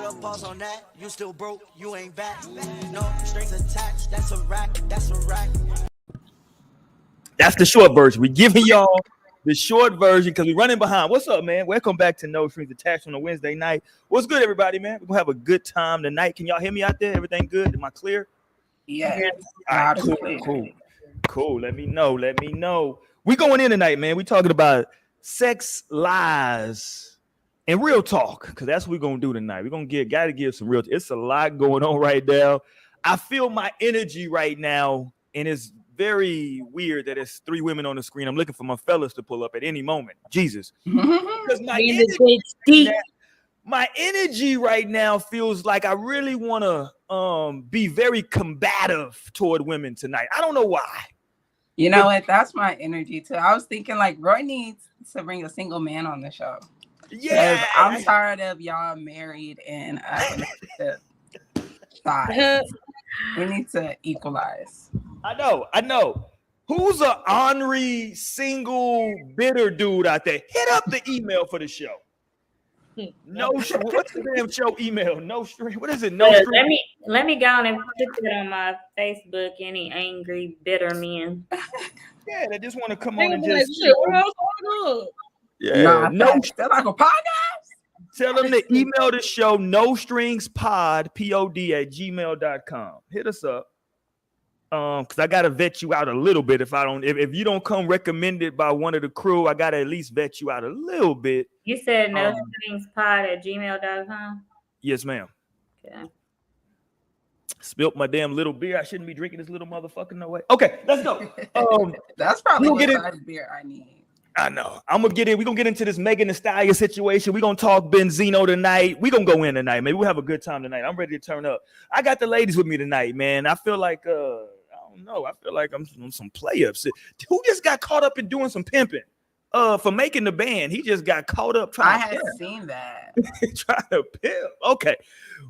a pause on that. You still broke, you ain't back. No strings attached, that's a rack, that's a rack. That's the short version. We giving y'all the short version because we're running behind. What's up, man? Welcome back to No Strings Attached on a Wednesday night. What's good, everybody, man? We're gonna have a good time tonight. Can y'all hear me out there? Everything good? Am I clear? Yeah. All right, cool. Let me know. We going in tonight, man. We talking about sex, lies, and real talk, because that's what we're gonna do tonight. We're gonna gotta give some real. It's a lot going on right now. I feel my energy right now, and it's very weird that it's three women on the screen. I'm looking for my fellas to pull up at any moment. Jesus, because my energy right now feels like I really want to be very combative toward women tonight. I don't know why. You know what? That's my energy too. I was thinking like Roy needs to bring a single man on the show. Yeah, I'm tired of y'all married and we need to equalize. I know. Who's a ornery, single, bitter dude out there? Hit up the email for the show. No, what's the damn show email? No string. What is it? No string. Let me go on and put that on my Facebook. Any angry, bitter men. Yeah, they just want to come on and just. Yeah, they're like a podcast. Tell them to email the show nostringspod pod@gmail.com. Hit us up. Because I gotta vet you out a little bit. If you don't come recommended by one of the crew, I gotta at least vet you out a little bit. You said nostringspod@gmail.com? Yes, ma'am. Okay. Spilt my damn little beer. I shouldn't be drinking this little motherfucker. No way. Okay, let's go. That's probably what size beer I need. I know. We're gonna get into this Megan Thee Stallion situation. We're gonna talk Benzino tonight. We're gonna go in tonight. Maybe we'll have a good time tonight. I'm ready to turn up. I got the ladies with me tonight, man. I feel like I feel like I'm some play-ups. Who just got caught up in doing some pimping? For making the band. He just got caught up trying I had seen that. trying to pimp. Okay.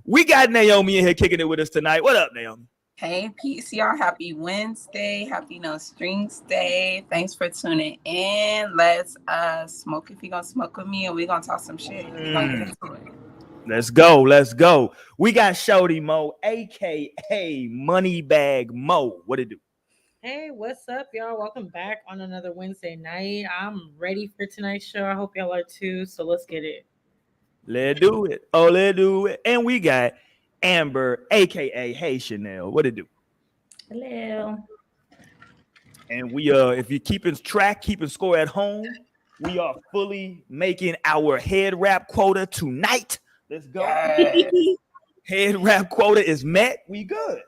We got Naomi in here kicking it with us tonight. What up, Naomi? Hey, peace, y'all. Happy Wednesday. Happy No Strings Day. Thanks for tuning in. Let's smoke if you're gonna smoke with me, and we're gonna talk some shit. We're gonna get into it. Let's go. We got Shorty Mo, aka Moneybag Mo. What it do? Hey, what's up, y'all? Welcome back on another Wednesday night. I'm ready for tonight's show. I hope y'all are too. So let's get it. Let's do it. Let's do it. And we got Amber, aka Hey Chanel. What it do? Hello. And we if you're keeping score at home, we are fully making our head wrap quota tonight. Let's go. Yes. Head wrap quota is met. We good.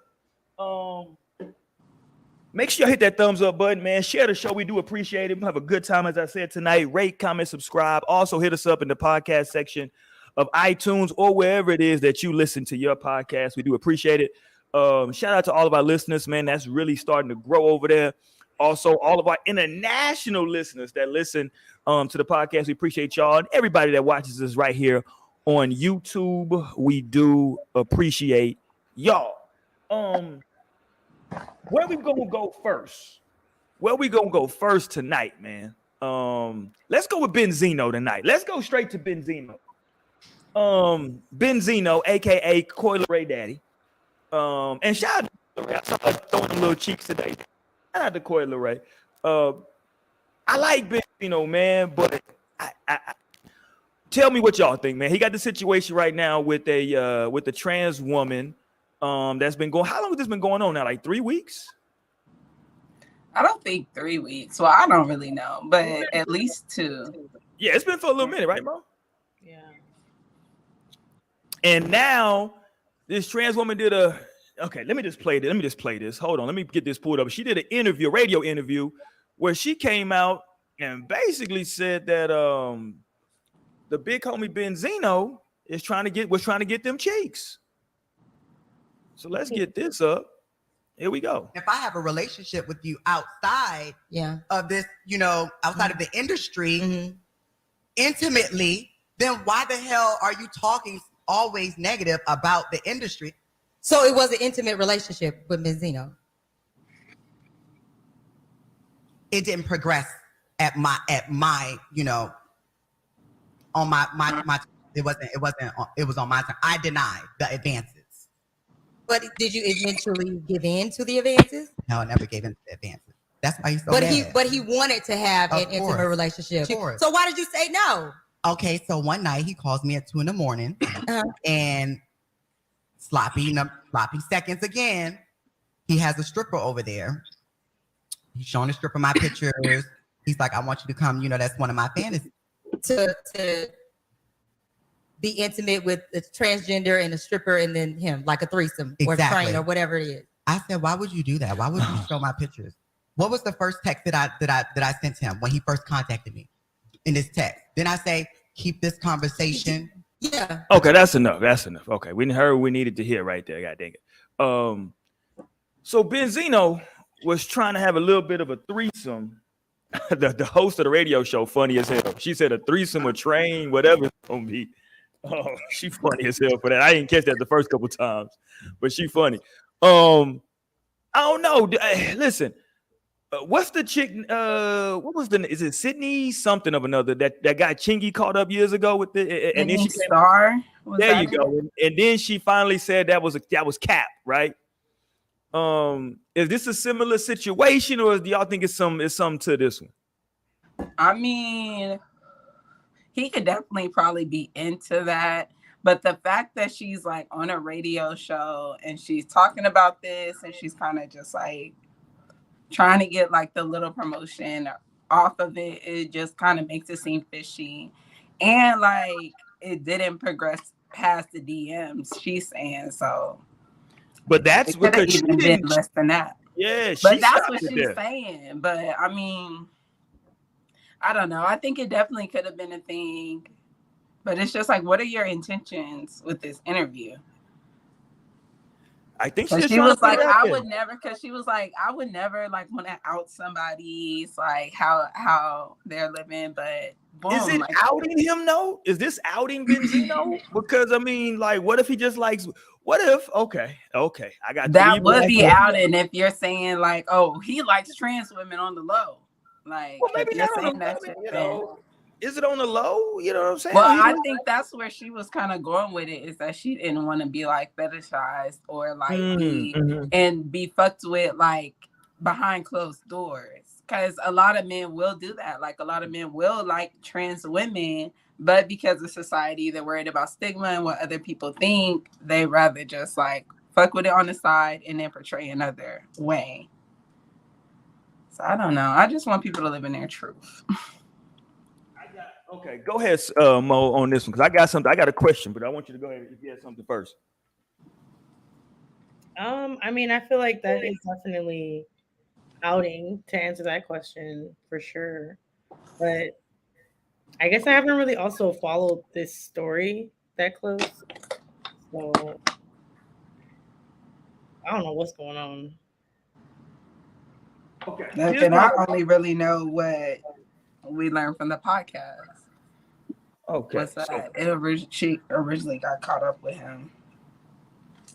Make sure you hit that thumbs up button, man. Share the show. We do appreciate it. We'll have a good time, as I said tonight. Rate, comment, subscribe. Also hit us up in the podcast section of iTunes or wherever it is that you listen to your podcast. We do appreciate it. Shout out to all of our listeners, man. That's really starting to grow over there. Also, all of our international listeners that listen to the podcast, we appreciate y'all. And everybody that watches us right here on YouTube, we do appreciate y'all. Where we gonna go first? Tonight, man? Let's go with Benzino tonight. Let's go straight to Benzino. Benzino, aka Coil Ray Daddy. And shout out to Ray. I saw her throwing them little cheeks today. Shout out to Coil Ray. I like Benzino, man, but I tell me what y'all think, man. He got the situation right now with the trans woman. That's been going. How long has this been going on now? Like 3 weeks? I don't think 3 weeks. Well, I don't really know, but at least 2. Yeah, it's been for a little minute, right, Mo? Yeah. And now this trans woman did a. Okay, let me just play this. Hold on, let me get this pulled up. She did a radio interview, where she came out and basically said that the big homie Benzino was trying to get them cheeks. So let's get this up. Here we go. If I have a relationship with you outside of this, outside of the industry, intimately, then why the hell are you talking always negative about the industry? So it was an intimate relationship with Benzino. It didn't progress at my on my It wasn't. It was on my turn. I denied the advances. But did you eventually give in to the advances? No, I never gave in to the advances. That's why he's so mad. But he wanted to have an intimate relationship. So why did you say no? Okay, so one night he calls me at 2 a.m. and sloppy seconds again. He has a stripper over there. He's showing the stripper my pictures. He's like, I want you to come. You know, that's one of my fantasies. To be intimate with the transgender and the stripper and then him, like a threesome or train or whatever it is. I said, why would you do that? Why would you show my pictures? What was the first text that I sent him when he first contacted me? In this text. Then I say, keep this conversation. Yeah. Okay, that's enough. That's enough. Okay, we heard what we needed to hear right there. God dang it. So Benzino was trying to have a little bit of a threesome. the host of the radio show, funny as hell. She said a threesome, a train, whatever it's gonna be. Oh, she funny as hell for that. I didn't catch that the first couple times, but she funny. I don't know. Listen, what's the chick? What was is it Sydney something of another that got Chingy caught up years ago with the and then she Star. There you go. And then she finally said that was cap, right? Is this a similar situation, or do y'all think it's something to this one? I mean, he could definitely probably be into that. But the fact that she's like on a radio show and she's talking about this and she's kind of just like trying to get like the little promotion off of it, it just kind of makes it seem fishy. And like it didn't progress past the DMs, she's saying so. But that's because she been less than that. Yeah, but that's what she's saying. But I mean, I don't know. I think it definitely could have been a thing. But it's just like, what are your intentions with this interview? I think she was like, I would never, because she was like, I would never like want to out somebody's like how they're living, but boom. Is it like, outing him though? Is this outing Benzino? Because I mean, like, what if he just likes? What if? Okay, I got that would be outing if you're saying like, oh, he likes trans women on the low. Like, well, maybe not on the low, you know. Is it on the low? You know what I'm saying? Well, I think that's where she was kind of going with it, is that she didn't want to be like fetishized or like be fucked with like behind closed doors. Because a lot of men will do that. Like a lot of men will like trans women, but because of society, they're worried about stigma and what other people think. They rather just like fuck with it on the side and then portray another way. So I don't know. I just want people to live in their truth. Okay, go ahead, Mo, on this one, because I got something. I got a question, but I want you to go ahead if you had something first. I mean, I feel like that is definitely outing to answer that question for sure. But I guess I haven't really also followed this story that close. So I don't know what's going on. Okay. And I only really know what we learned from the podcast. Okay. What's that? She originally got caught up with him.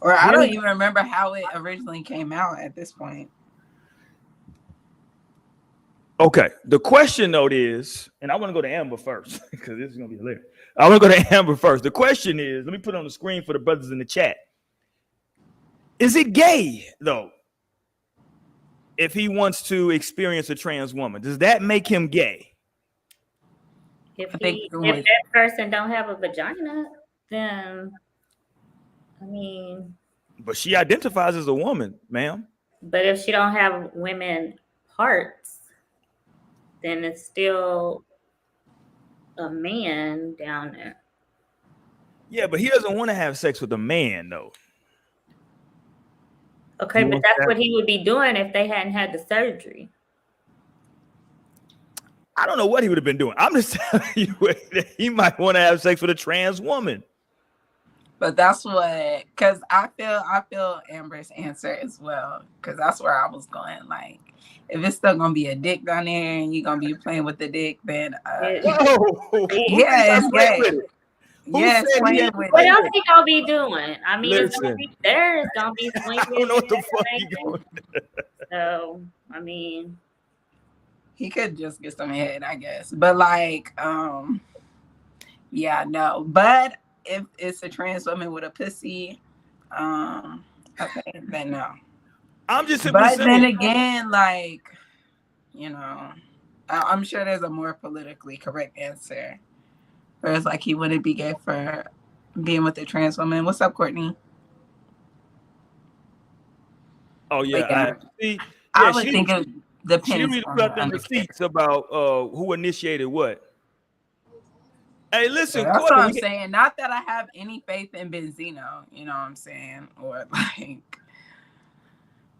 Or I don't even remember how it originally came out at this point. Okay. The question though is, and I want to go to Amber first because this is gonna be hilarious. I want to go to Amber first. The question is, let me put it on the screen for the brothers in the chat. Is it gay though? If he wants to experience a trans woman, does that make him gay? If that person don't have a vagina, then I mean. But she identifies as a woman, ma'am. But if she don't have women parts, then it's still a man down there. Yeah, but he doesn't want to have sex with a man, though. Okay, but that's what he would be doing if they hadn't had the surgery. I don't know what he would have been doing. I'm just telling you that he might want to have sex with a trans woman. But that's what, because I feel Amber's answer as well, because that's where I was going. Like, if it's still gonna be a dick down there and you're gonna be playing with the dick, then it's gay. Yes, what else he gonna be doing? I mean, it's gonna be there. It's gonna be swinging. I don't know what the fuck he doing. So, I mean, he could just get some head, I guess. But like, Yeah, no. But if it's a trans woman with a pussy, okay, then no. I'm just simply But saying. then again, like, you know, I'm sure there's a more politically correct answer. Where it's like he wouldn't be gay for being with a trans woman. What's up, Courtney? Oh yeah, I would think it depends. She didn't really put out them receipts about who initiated what. Hey, listen, that's Courtney, what I'm saying. Not that I have any faith in Benzino, you know what I'm saying, or like.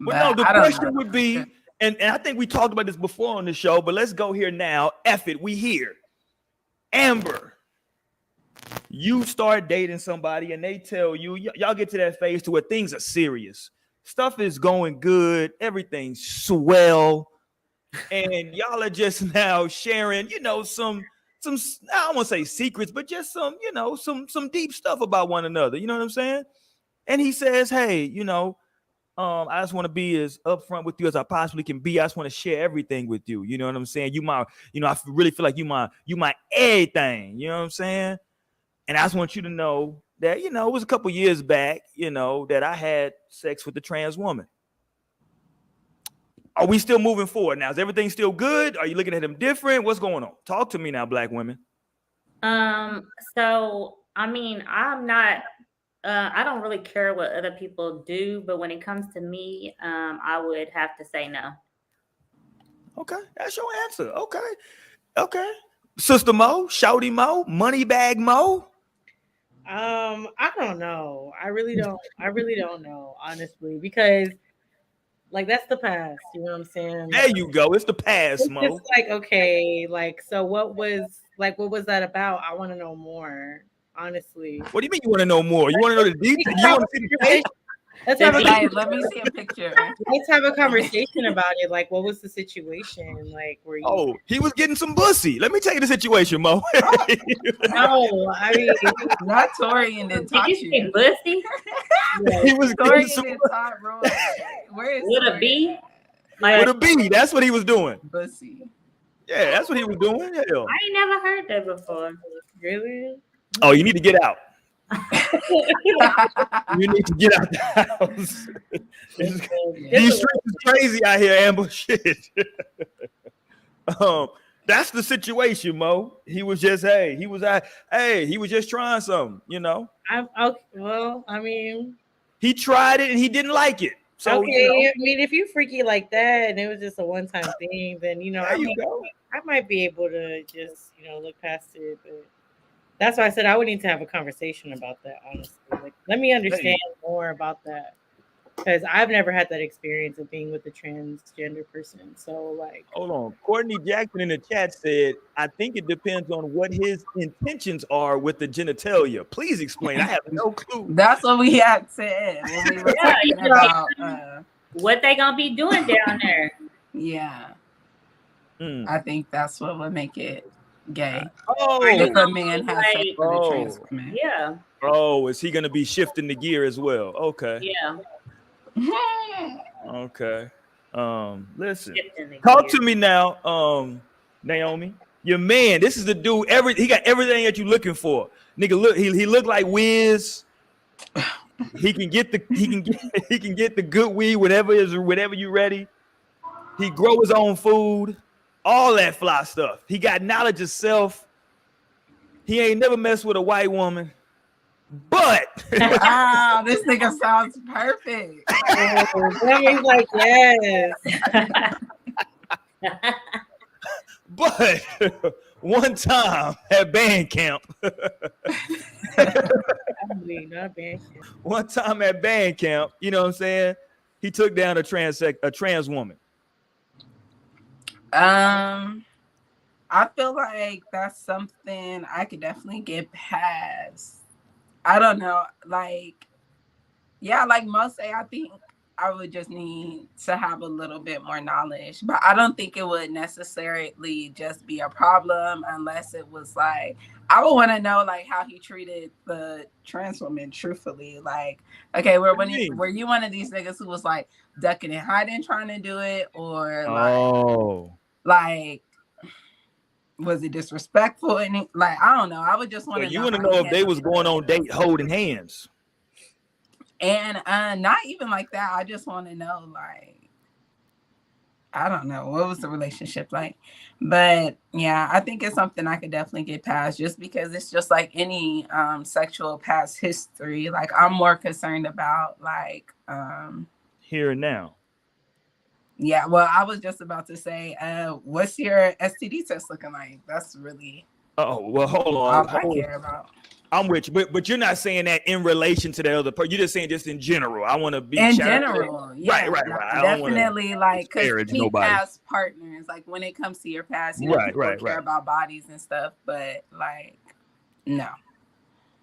Well, no, the question would be, and I think we talked about this before on the show, but let's go here now. F it, we here. Amber, you start dating somebody and they tell you, y'all get to that phase to where things are serious. Stuff is going good, everything's swell, and y'all are just now sharing, some I don't want to say secrets, but just some, some deep stuff about one another. You know what I'm saying? And he says, hey, I just want to be as upfront with you as I possibly can be. I just want to share everything with you. You know what I'm saying? I really feel like you my everything. You know what I'm saying? And I just want you to know that, it was a couple years back, that I had sex with a trans woman. Are we still moving forward now? Is everything still good? Are you looking at him different? What's going on? Talk to me now, Black women. So, I mean, I don't really care what other people do, but when it comes to me, I would have to say no. Okay, that's your answer. Okay. Sister Mo, Shouty Mo, Moneybag Mo. I don't know. I really don't know, honestly, because like that's the past. You know what I'm saying? There you go. It's the past, Mo. It's like, okay, like, so what was that about? I want to know more. Honestly, what do you mean you want to know more? You want to know the details? You want to see the tape? Let me see a picture. Let's have a conversation about it. Like, what was the situation? Like, were you? Oh, he was getting some bussy. Let me tell you the situation, Mo. No, I mean, not Torian and Did you say bussy? Yeah. He was Torian and Todd Roy. Where is with a B? With a B. That's what he was doing. Bussy. Yeah, that's what he was doing. Hell. I ain't never heard that before. Really? Oh, you need to get out. You need to get out the house. These streets is crazy out here, Amber. Shit. That's the situation, Mo. He was just, he was just trying something, I mean, he tried it and he didn't like it. So, okay, I mean, if you freaky like that and it was just a one-time thing, then I might be able to just look past it, but. That's why I said I would need to have a conversation about that, honestly. Like, let me understand more about that. Because I've never had that experience of being with a transgender person. So, like... Hold on. Courtney Jackson in the chat said, I think it depends on what his intentions are with the genitalia. Please explain. I have no clue. That's what we had said when we were talking about... what they gonna be doing down there. Yeah. I think that's what would make it... gay. If a man has sex with a trans woman. Yeah. Oh, is he gonna be shifting the gear as well? Okay. Yeah. Okay. Listen. Talk to me now, Naomi. Your man. This is the dude. He got everything that you looking for. Nigga, look. He look like Wiz. He can get the good weed whenever you ready. He grow his own food. All that fly stuff. He got knowledge of self. He ain't never messed with a white woman. But wow, this nigga sounds perfect. He's like, yes. But one time at band camp. One time at band camp, you know what I'm saying? He took down a trans woman. I feel like that's something I could definitely get past. I don't know, like most say, I think I would just need to have a little bit more knowledge, but I don't think it would necessarily just be a problem unless it was like, I would want to know like how he treated the trans woman truthfully. Like, okay, were you one of these niggas who was like ducking and hiding trying to do it, or like was it disrespectful? And like, I don't know. I would just want to. You want to know if they was going on date holding hands. And not even like that. I just want to know, like, I don't know, what was the relationship like? But yeah, I think it's something I could definitely get past, just because it's just like any sexual past history. Like, I'm more concerned about like here and now. Yeah, well, I was just about to say, what's your STD test looking like? That's really well, hold on. all I care about. I'm with you, but you're not saying that in relation to the other person. You're just saying just in general. I want to be in general, yeah, right. Definitely, like, because past partners, like when it comes to your past, you know, people care about bodies and stuff, but like, no.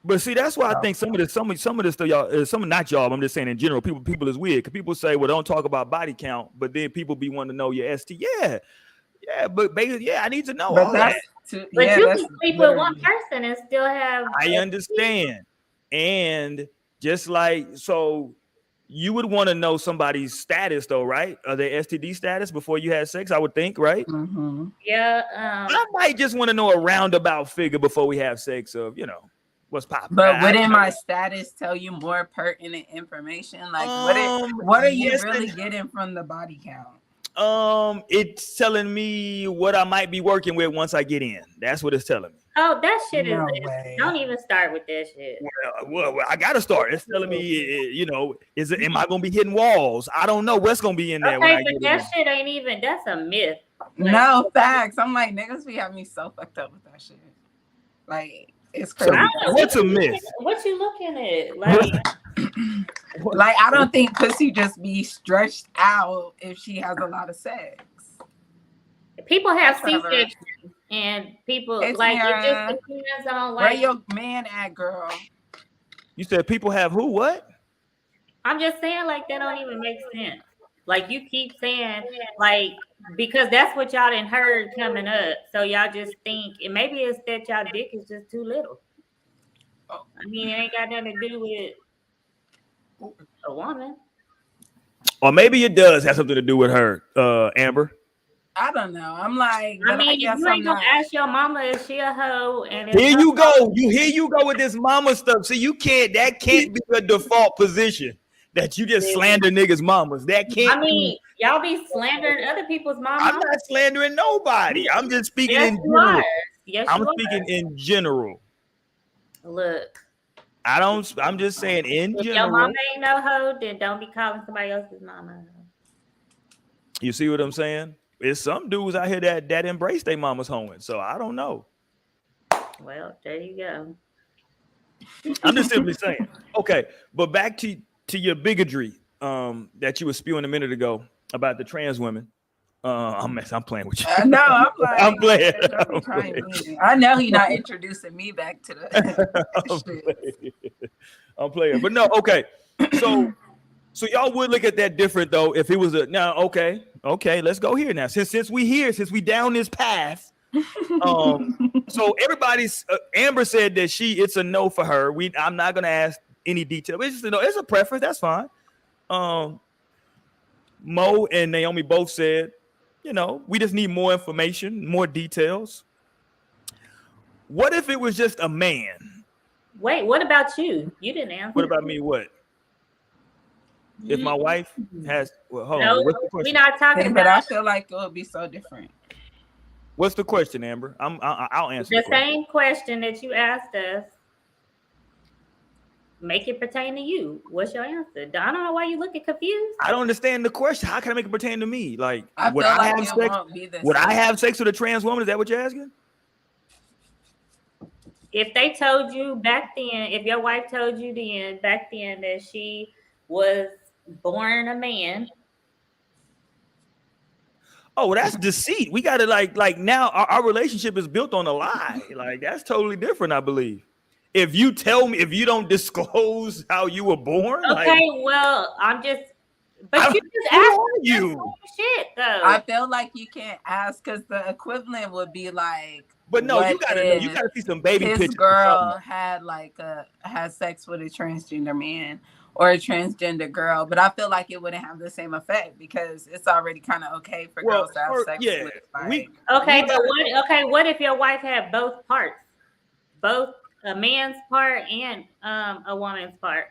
But see, that's why I think some of this stuff, y'all, not y'all. But I'm just saying in general, people is weird because people say, well, don't talk about body count, but then people be wanting to know your ST. Yeah, but baby, I need to know. But that's you can sleep with one person and still have. I understand, and just like so, you would want to know somebody's status, though, right? Their STD status before you had sex, I would think, right? Mm-hmm. Yeah. I might just want to know a roundabout figure before we have sex of, what's popping. But wouldn't my status tell you more pertinent information? Like, what are you really getting from the body count? It's telling me what I might be working with once I get in. That's what it's telling me. Oh, that shit is. Don't even start with that shit. Well, I gotta start. It's telling me, am I gonna be hitting walls? I don't know what's gonna be in there. Okay, but that shit ain't even. That's a myth. Like, no facts. I'm like, niggas be having me so fucked up with that shit. Like, it's crazy. So, what's a myth? What you looking at? Like. Like, I don't think pussy just be stretched out if she has a lot of sex. People have C-section, and people it just depends on like. Where your man at, girl? You said people have who? What? I'm just saying, like, that don't even make sense. Like, you keep saying, like, because that's what y'all done heard coming up, so y'all just think, and maybe it's that y'all dick is just too little. I mean, it ain't got nothing to do with a woman. Or maybe it does have something to do with her, Amber. I don't know. I'm like, I mean, you ain't gonna ask your mama if she a hoe. And here you go. Here you go with this mama stuff. So that can't be the default position that you just slander niggas' mamas. That can't. I mean, y'all be slandering other people's mamas. I'm not slandering nobody. I'm just speaking in general. Yes, I'm speaking in general. Look. I'm just saying in general. If your mama ain't no hoe, then don't be calling somebody else's mama. You see what I'm saying? It's some dudes out here that embrace their mama's hoeing. So I don't know. Well, there you go. I'm just simply saying. Okay, but back to your bigotry that you were spewing a minute ago about the trans women. I'm playing with you. No, I'm like, I'm playing. I know he's not introducing me back to the I'm playing. But no, okay. So y'all would look at that different though if it was okay, let's go here now. Since we down this path. So everybody's Amber said that it's a no for her. I'm not gonna ask any detail. It's just it's a preference, that's fine. Mo and Naomi both said, we just need more information, more details. What if it was just a man? Wait, what about you? You didn't answer. What about me? What? If my wife has, hold on. We're not talking about. But I feel like it would be so different. What's the question, Amber? I'll answer the same question that you asked us. Make it pertain to you. What's your answer? I don't know why you looking confused. I don't understand the question. How can I make it pertain to me? Like, would I have sex with a trans woman? Is that what you're asking? If they told you back then, if your wife told you back then that she was born a man. Oh, well, that's deceit. We got to like now our relationship is built on a lie. Like, that's totally different, I believe. If you tell me, if you don't disclose how you were born, well, I'm just, but you just asked you shit though. I feel like you can't ask because the equivalent would be like, But no, you gotta see some baby his pictures. Girl had sex with a transgender man or a transgender girl, but I feel like it wouldn't have the same effect because it's already kind of okay for girls to have sex with. What if your wife had both parts, both a man's part and a woman's part?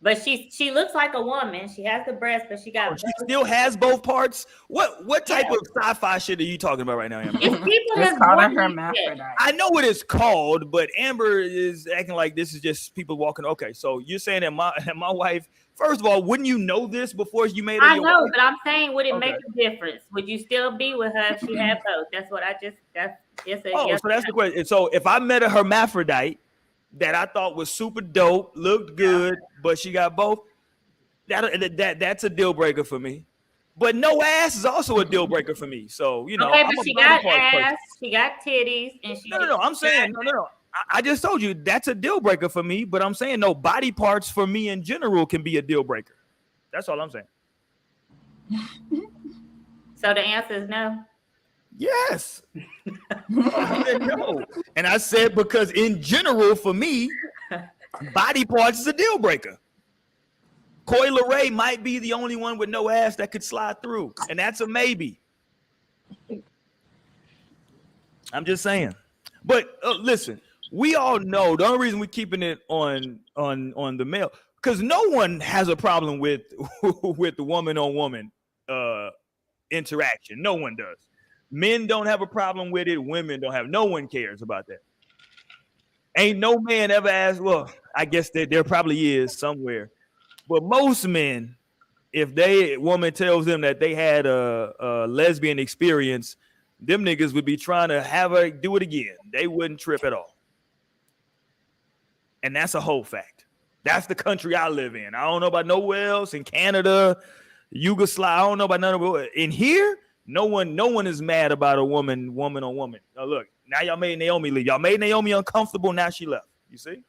But she looks like a woman. She has the breast, but she got. She still has both parts. What type of sci-fi shit are you talking about right now, Amber? It's called a hermaphrodite. I know what it's called, but Amber is acting like this is just people walking. Okay, so you're saying that my wife. First of all, wouldn't you know this before you made her? I know, but I'm saying, would it make a difference? Would you still be with her if she had both? That's what I just. So that's the question. So if I met a hermaphrodite that I thought was super dope, looked good, but she got both, that's a deal breaker for me. But no ass is also a deal breaker for me. So, you know. Okay, but she got ass, she got titties, and she. No. I'm saying, no. I just told you that's a deal breaker for me, but I'm saying no, body parts for me in general can be a deal breaker. That's all I'm saying. So the answer is no. Yes. I said no. And I said because in general, for me, body parts is a deal breaker. Coi Leray might be the only one with no ass that could slide through, and that's a maybe. I'm just saying. But listen, we all know the only reason we're keeping it on the male, because no one has a problem with the woman on woman interaction. No one does. Men don't have a problem with it. Women don't have. No one cares about that. Ain't no man ever asked. Well, I guess there probably is somewhere, but most men, if a woman tells them that they had a lesbian experience, them niggas would be trying to have her do it again. They wouldn't trip at all. And that's a whole fact. That's the country I live in. I don't know about nowhere else in Canada, Yugoslavia. I don't know about none of it. In here, no one is mad about a woman on woman. Now look, now y'all made Naomi leave. Y'all made Naomi uncomfortable. Now she left. You see?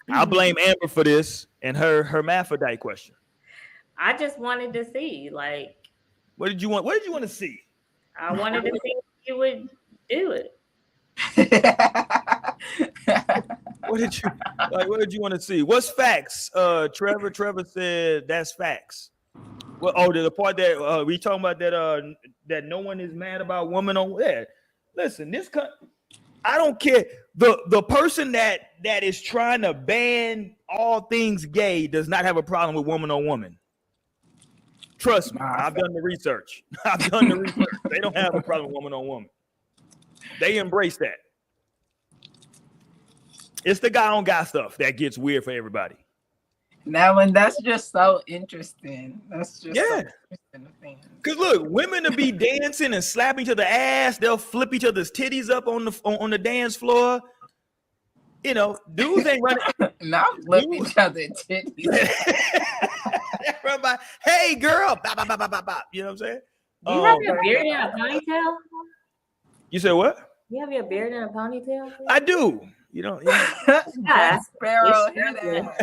I blame Amber for this and her hermaphrodite question. I just wanted to see, like. What did you want? What did you want to see? I wanted to see if you would do it. What did you want to see? What's facts? Trevor said that's facts. Well, the part that we talking about that no one is mad about woman on that. Listen, I don't care. The person that is trying to ban all things gay does not have a problem with woman on woman. Trust me, I've done the research. They don't have a problem with woman on woman. They embrace that. It's the guy on guy stuff that gets weird for everybody. That's just so interesting. That's just so interesting. Because look, women will be dancing and slapping each other ass. They'll flip each other's titties up on the dance floor. You know, dudes ain't running. Not flip each other's titties. Hey girl, bop, bop, bop, bop, bop. You know what I'm saying? Do you have your beard in a ponytail? You said what? You have your beard in a ponytail? I do. You know, Sparrow hair.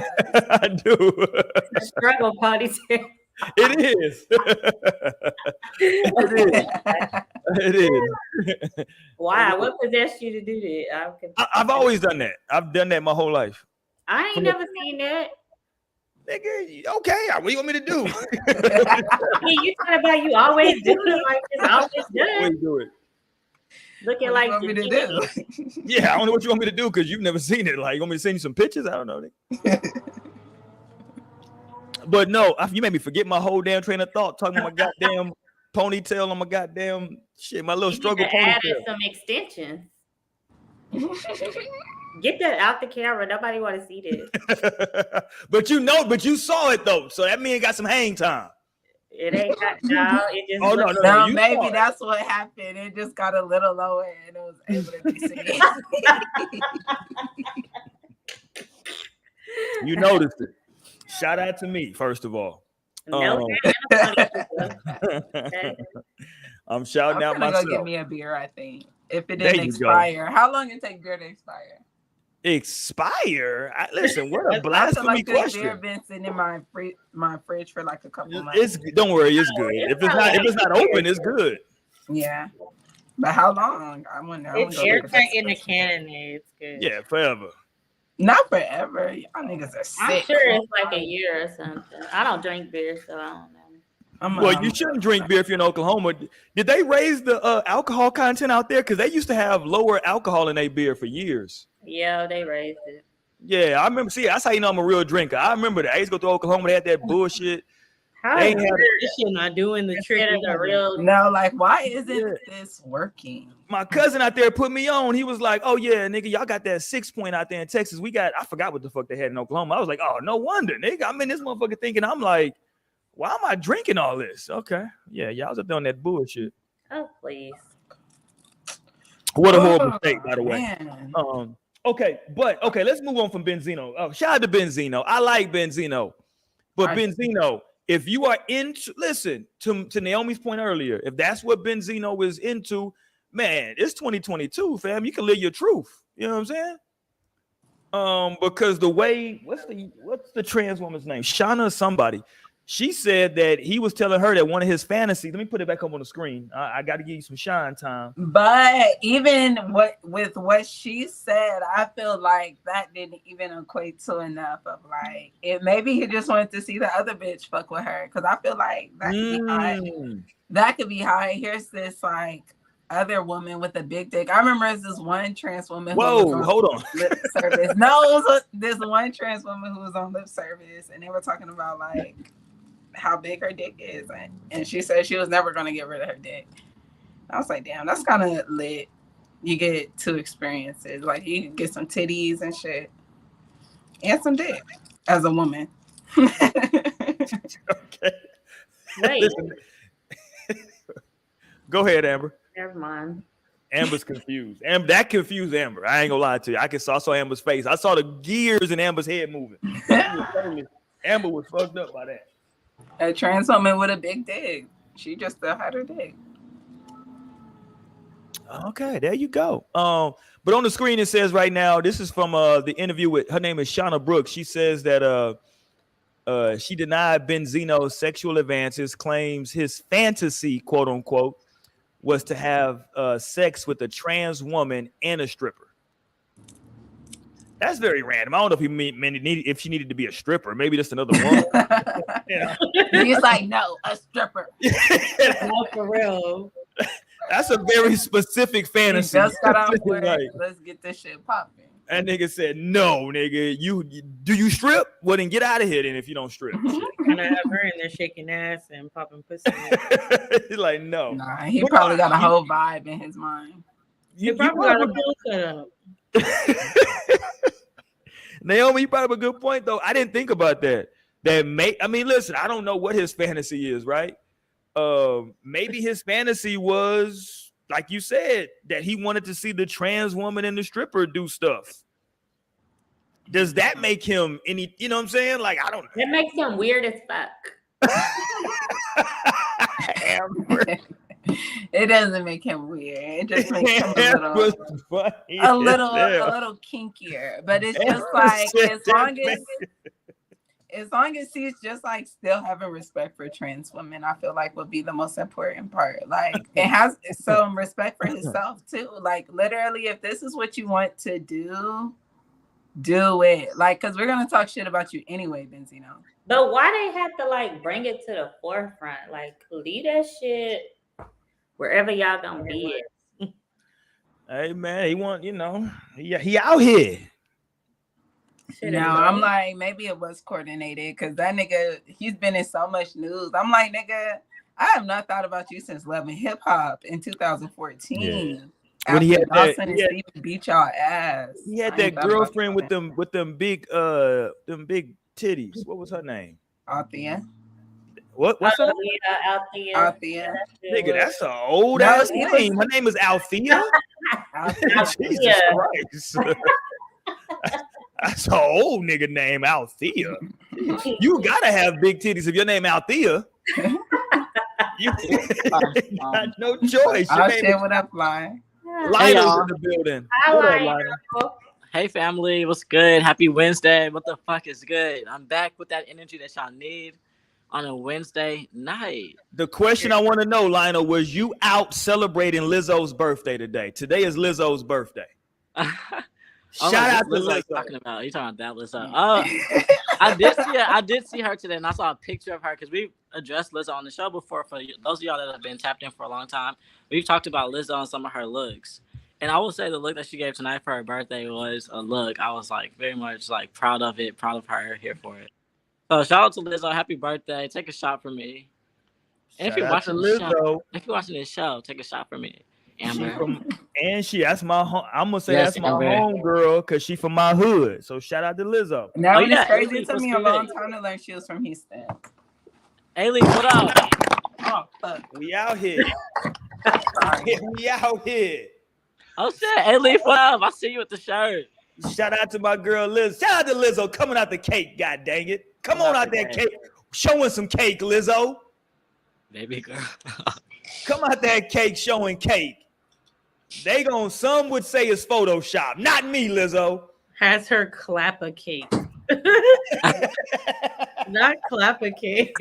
I do. A struggle ponytail. It is. It is. Why? What possessed you to do that? I've always done that. I've done that my whole life. I ain't never seen that. Nigga, okay. What do you want me to do? You talking about you always do it like this? Always do it. Looking like you want me to do? Yeah, I don't know what you want me to do because you've never seen it. Like, you want me to send you some pictures? I don't know. But no, you made me forget my whole damn train of thought talking about my goddamn ponytail on my goddamn shit, my little struggle ponytail. Added some extensions. Get that out the camera. Nobody want to see this. But you saw it though, so that mean it got some hang time. It ain't got it just no, maybe that's what happened. It just got a little lower and it was able to be seen. You noticed it. Shout out to me, first of all. I'm shouting out myself. Go get me a beer, I think. If it didn't expire. How long it take beer to expire? Expire? Listen, what a blasphemy question. Beer been sitting in my fridge for like a couple months. Don't worry, it's good. If it's not open, it's good. Yeah. But how long? I wonder. It's airtight in a can. It's good. Yeah, forever. Not forever. Y'all niggas are sick. I'm sure it's like a year or something. I don't drink beer, so I don't know. Well, you shouldn't drink beer if you're in Oklahoma. Did they raise the alcohol content out there? Because they used to have lower alcohol in their beer for years. Yeah, they raised it. Yeah, I remember. See, that's how you know I'm a real drinker. I remember that. I used to go to Oklahoma. They had that bullshit. How they is this shit not doing the trick? No, like, why isn't this working? My cousin out there put me on. He was like, "Oh yeah, nigga, y'all got that 6 point out there in Texas. I forgot what the fuck they had in Oklahoma." I was like, "Oh, no wonder, nigga." I'm in this motherfucker thinking, I'm like, why am I drinking all this? Okay. Yeah, y'all was up there on that bullshit. Oh, please. What a horrible mistake, by the way. Man. Okay, let's move on from Benzino. Oh, shout out to Benzino. I like Benzino. But Benzino, if you are listen, to Naomi's point earlier, if that's what Benzino is into, man, it's 2022, fam. You can live your truth. You know what I'm saying? Because the way, what's the trans woman's name? Shauna somebody. She said that he was telling her that one of his fantasies. Let me put it back up on the screen. I got to give you some shine time. But even with what she said, I feel like that didn't even equate to enough of like it. Maybe he just wanted to see the other bitch fuck with her because I feel like that could be high. That could be high. Here's this like other woman with a big dick. I remember there's this one trans woman. Whoa, hold on. Lip service. No, it was this one trans woman who was on lip service, and they were talking about like how big her dick is, and she said she was never going to get rid of her dick. I was like, damn, that's kind of lit. You get two experiences, like you can get some titties and shit and some dick as a woman. Okay. Wait. Go ahead, Amber. Never mind. Amber's confused. That confused Amber. I ain't gonna lie to you. I saw Amber's face. I saw the gears in Amber's head moving. Amber was fucked up by that. A trans woman with a big dick. She just still had her dick. Okay, there you go. But on the screen it says right now, this is from the interview with her name is Shauna Brooks. She says that she denied Benzino's sexual advances, claims his fantasy, quote unquote, was to have sex with a trans woman and a stripper. That's very random. I don't know if if she needed to be a stripper. Maybe just another woman. He's like, no, a stripper. No, for real. That's a very specific fantasy. Just got off work. Like, let's get this shit popping. That nigga said, no, nigga. Do you strip? Well, then get out of here then if you don't strip. Kind of have her in there shaking ass and popping pussy. He's like, no. Nah, he probably got a whole vibe in his mind. You probably got a pill set up. Naomi, you brought up a good point though. I didn't think about that. Listen, I don't know what his fantasy is, right? Maybe his fantasy was, like you said, that he wanted to see the trans woman and the stripper do stuff. Does that make him any, you know what I'm saying? Like, I don't know. It makes him weird as fuck. It doesn't make him weird. It just makes him a little kinkier. But it's just like as long as he's just like still having respect for trans women, I feel like would be the most important part. Like it has some respect for himself too. Like literally, if this is what you want to do it. Like, cause we're gonna talk shit about you anyway, Benzino. But why they have to like bring it to the forefront? Like leave that shit wherever y'all gonna be it. Hey man, he want, he out here. No, I'm like, maybe it was coordinated because that nigga, he's been in so much news. I'm like, nigga, I have not thought about you since Love and Hip Hop in 2014. Yeah. When he had Dawson and Steve beat y'all ass. He had that girlfriend with them big titties. What was her name? Althea. What's her name? Althea. Nigga, that's an old ass name. Her name is Althea. Jesus Christ. That's an old nigga name, Althea. You gotta have big titties if your name Althea. You got no choice. I'll share what I'm flying. Lionel's in the building. What up, Lionel? Hey family, what's good? Happy Wednesday. What the fuck is good? I'm back with that energy that y'all need. on a Wednesday night. The question I want to know, Lionel, was you out celebrating Lizzo's birthday today? Today is Lizzo's birthday. Shout out to Lizzo. Talking about you talking about that Lizzo? I did see her today, and I saw a picture of her because we addressed Lizzo on the show before. For those of y'all that have been tapped in for a long time, we've talked about Lizzo and some of her looks. And I will say the look that she gave tonight for her birthday was a look I was like very much like proud of it, proud of her, here for it. So shout out to Lizzo, happy birthday! Take a shot for me. And if you're watching this show, take a shot for me, Amber. That's my home. I'm gonna say that's my home girl because she from my hood. So shout out to Lizzo. Now it's crazy. It took me a long time to learn she was from Houston. Ailey, what up? Oh fuck, we out here. We out here. Oh shit, Ailey, what up? I see you with the shirt. Shout out to my girl Liz. Shout out to Lizzo coming out the cake. God dang it! Come on out that cake. Showing some cake, Lizzo. Baby girl. Come out that cake showing cake. Some would say it's Photoshop. Not me, Lizzo. Has her clap a cake. Not clap a cake.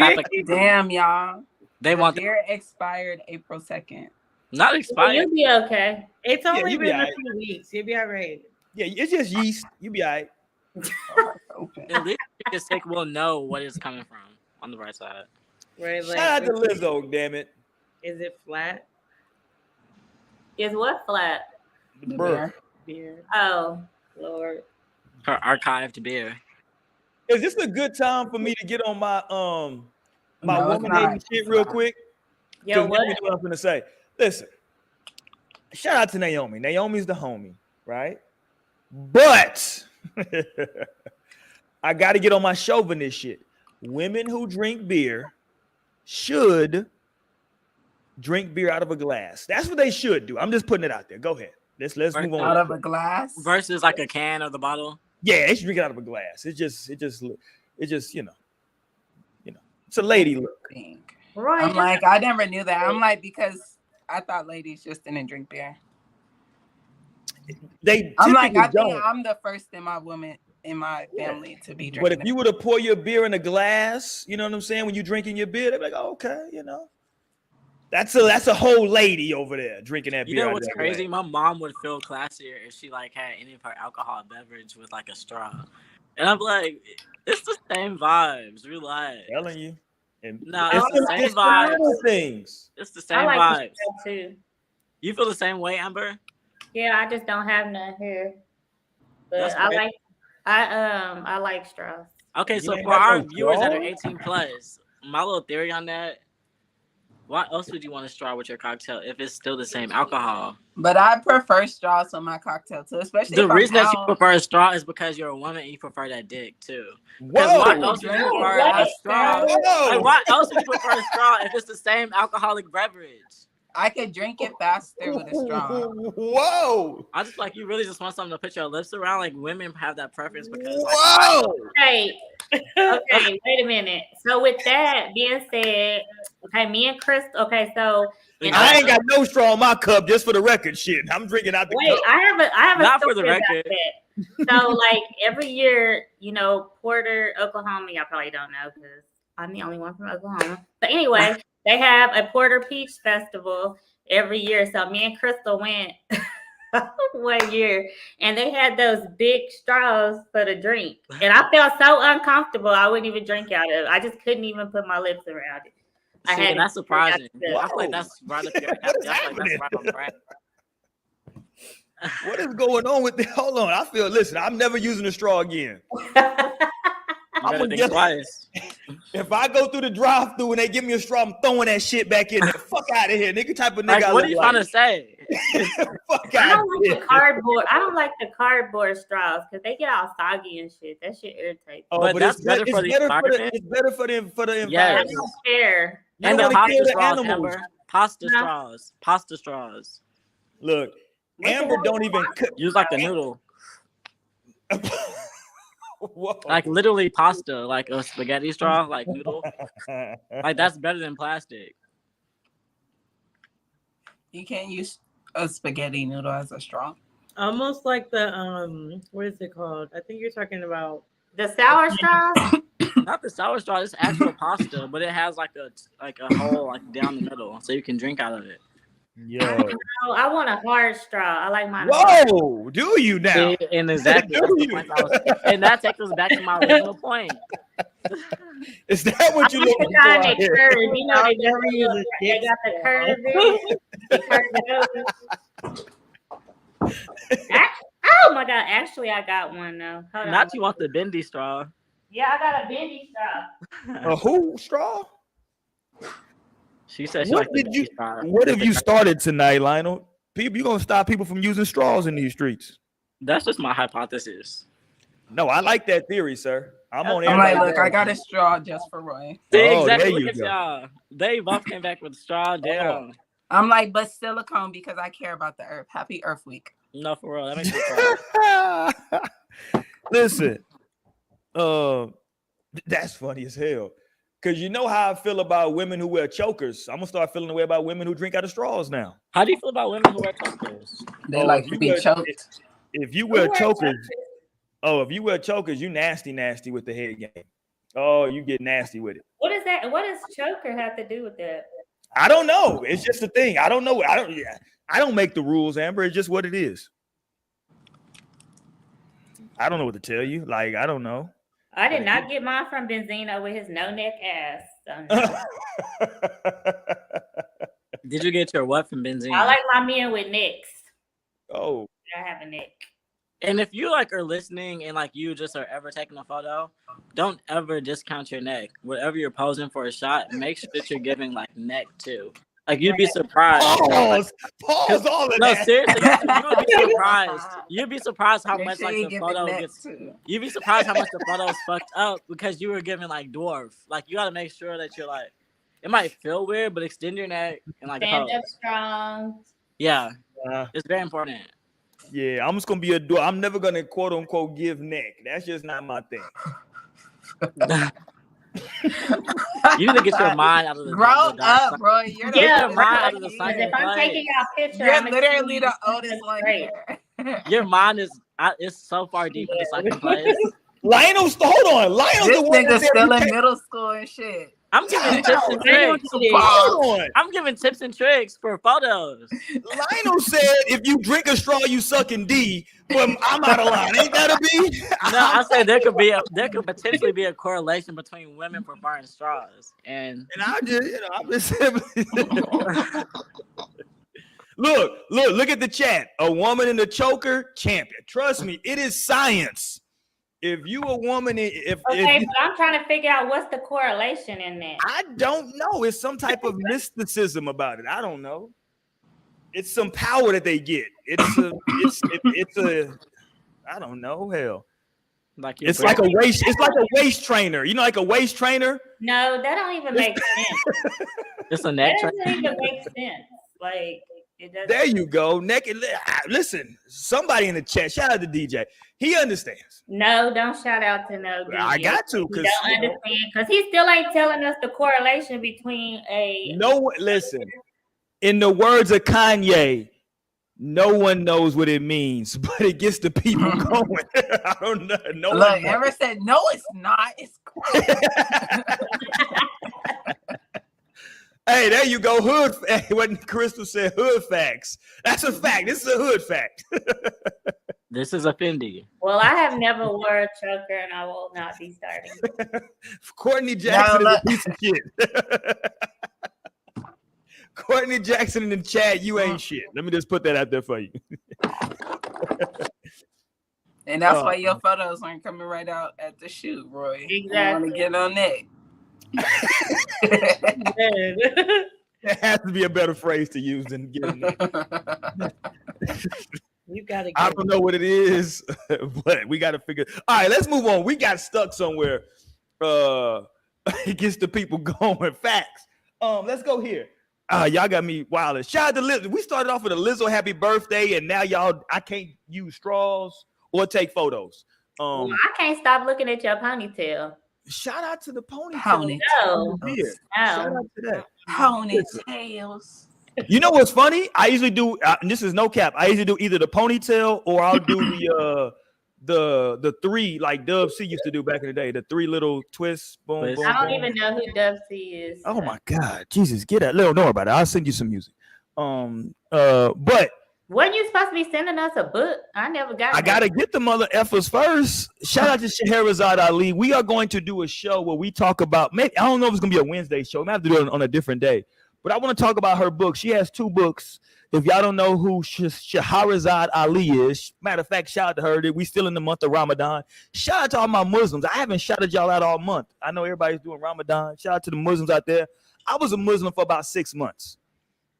Damn, y'all. They want their expired April 2nd. Not expired. You'll be okay. It's only been a few weeks. You'll be all right. Yeah, it's just yeast. You'll be all right. At least we'll know what it's coming from on the right side. Right, shout out to Lizzo, damn it. Is it flat? Is what flat? The beer. Oh, Lord. Her archived beer. Is this a good time for me to get on my woman hating shit real quick? Yo, what? I'm gonna say. Listen, shout out to Naomi. Naomi's the homie, right? But I got to get on my chauvinist shit. Women who drink beer should drink beer out of a glass. That's what they should do. I'm just putting it out there. Go ahead. Let's move on. Out of a glass versus like a can or the bottle. Yeah, they should drink it out of a glass. It just you know, it's a lady look. Right. I'm like, I never knew that. I'm like, because I thought ladies just didn't drink beer. I'm like, I think I'm the first in my family to be drinking. But if you were to pour your beer in a glass, you know what I'm saying? When you're drinking your beer, they're like, oh, okay, that's a whole lady over there drinking that beer. You know what's crazy? My mom would feel classier if she like had any of her alcohol beverage with like a straw. And I'm like, it's the same vibes. Relax. I'm telling you. It's the same vibes. It's the same vibes. Too. You feel the same way, Amber? Yeah, I just don't have none here. But I like straws. Okay, so for our viewers that are 18 plus, my little theory on that, why else would you want a straw with your cocktail if it's still the same alcohol? But I prefer straws on my cocktail too, especially the reason that you prefer a straw is because you're a woman and you prefer that dick too. Whoa! Why else would you prefer a straw? Like, why else would you prefer a straw if it's the same alcoholic beverage? I could drink it faster with a straw. Whoa! I just like you really just want something to put your lips around. Like women have that preference because. Whoa! Hey, okay, wait a minute. So with that being said, okay, me and Chris. Okay, so I ain't got no straw in my cup. Just for the record, shit. I'm drinking out the cup. I have a not for the record. So like every year, Porter, Oklahoma. Y'all probably don't know because I'm the only one from Oklahoma. But anyway. They have a Porter Peach Festival every year. So me and Crystal went 1 year and they had those big straws for the drink. And I felt so uncomfortable. I wouldn't even drink out of it. I just couldn't even put my lips around it. That's surprising. I feel like that's right up your What is going on with this? Hold on. Listen, I'm never using a straw again. I'm gonna think twice. If I go through the drive-thru and they give me a straw, I'm throwing that shit back in there. Fuck out of here, nigga. Type of nigga. Like, what are you trying to say? Fuck I don't like the cardboard. I don't like the cardboard straws because they get all soggy and shit. That shit irritates. Oh, but that's better for the environment. It's better for the environment. Yes. I don't care. And the pasta straws, Amber. Pasta straws. Look, Amber don't even use like the noodle. Whoa. Like literally pasta, like a spaghetti straw, like noodle. Like that's better than plastic. You can't use a spaghetti noodle as a straw. Almost like the what is it called? I think you're talking about The sour straws? Not the sour straw. It's actual pasta, but it has like a hole like down the middle, so you can drink out of it. Yo. I want a hard straw. I like mine. Whoa, do you now? See, and exactly that's the point I was, and that takes us back to my original point. Is that what you looking for? Out here? Curve. You know they got the curve. They curve it over. Oh my god! Actually, I got one though. Hold Not on. you want the bendy straw. Yeah, I got a bendy straw. A who straw? She said she What liked the did you? bendy straw. What have you started tonight, Lionel? People, you gonna stop people from using straws in these streets? That's just my hypothesis. No, I like that theory, sir. I'm on. I'm like, everybody's look, I got a straw just for Roy. See, Oh, exactly. there you Look at go. y'all. They both came back with straw down. I'm like, but silicone because I care about the earth. Happy Earth Week. No, for real. That makes me cry. Listen, that's funny as hell. Cause you know how I feel about women who wear chokers. I'm gonna start feeling the way about women who drink out of straws now. How do you feel about women who wear chokers? They like to be choked. If you wear chokers, if you wear chokers, you nasty with the head game. Oh, you get nasty with it. What is that? What does choker have to do with that? I don't know. It's just a thing. I don't know. I don't make the rules, Amber. It's just what it is. I don't know what to tell you. Like, I don't know. I did not get mine from Benzino with his no neck ass. So no. Did you get your what from Benzino? I like my men with necks. Oh. I have a neck. And if you like are listening and like you just are ever taking a photo, don't ever discount your neck. Whatever you're posing for a shot, make sure that you're giving like neck too. Like you'd be surprised. Pause all of no, that. seriously, you would be surprised. You'd be surprised how much like the photo gets. You'd be surprised how much the photo is fucked up because you were giving like dwarf. Like you got to make sure that you're like. It might feel weird, but extend your neck and like stand pose. up strong. Yeah, it's very important. Yeah, I'm just gonna be I'm never gonna quote unquote give neck. That's just not my thing. You need to get your mind out of the grow up, bro. You're the your mind out of the If I'm taking y'all picture, you're I'm literally the oldest one here. Your mind is it's so far deep in the second place. Lionel's hold on. Lionel's This the one nigga that still in middle school and shit. I'm giving tips and tricks. Hold on. I'm giving tips and tricks for photos. Lionel said if you drink a straw, you sucking D. But I'm out of line. Ain't that a B? No, I said there could potentially be a correlation between women preferring straws and I just, I'm just simply look at the chat. A woman in the choker, champion. Trust me, it is science. If you a woman, but I'm trying to figure out what's the correlation in that. I don't know. It's some type of mysticism about it. I don't know. It's some power that they get. It's a I don't know. Hell, like it's like a waist. It's like a waist trainer. You know, like a waist trainer. No, that don't even make sense. It's a neck That trainer. doesn't even make sense. Like it doesn't. There you go. Naked. Listen, somebody in the chat. Shout out to DJ. He understands. No, don't shout out to no DJ. I got to because don't understand because he still ain't telling us the correlation between a. No, listen. In the words of Kanye, no one knows what it means, but it gets the people going. I don't know. No Look, Ever said no, it's not. It's cool. Hey, there you go. Hood. Hey, what Crystal said, hood facts. That's a fact. This is a hood fact. This is a Fendi. Well, I have never worn a choker, and I will not be starting. Courtney Jackson is a piece of shit. Courtney Jackson in the chat, you ain't shit. Let me just put that out there for you. And that's why your photos aren't coming right out at the shoot, Roy. Exactly. You want to get on that. There has to be a better phrase to use than getting that. You gotta. I don't know what it is, but we got to figure. All right, let's move on. We got stuck somewhere. It gets the people going. Facts. Let's go here. Y'all got me wild. Shout out to Liz. We started off with a Lizzo happy birthday, and now y'all, I can't use straws or take photos. I can't stop looking at your ponytail. Shout out to the ponytail. No. Shout out to that. Ponytails. You know what's funny? I usually do, and this is no cap. I usually do either the ponytail or I'll do the three like Dub C used to do back in the day. The three little twists. Boom, boom. I don't boom. even know who Dub C is. Oh my God, Jesus, get that. Little, don't worry about it. I'll send you some music. But wasn't you supposed to be sending us a book? I never got. I gotta get the mother effers first. Shout out to Scheherazade Ali. We are going to do a show where we talk about. Maybe I don't know if it's gonna be a Wednesday show. We might have to do it on a different day. But I want to talk about her book. She has 2 books. If y'all don't know who Scheherazade Ali is, matter of fact, shout out to her. We still in the month of Ramadan. Shout out to all my Muslims. I haven't shouted y'all out all month. I know everybody's doing Ramadan. Shout out to the Muslims out there. I was a Muslim for about 6 months.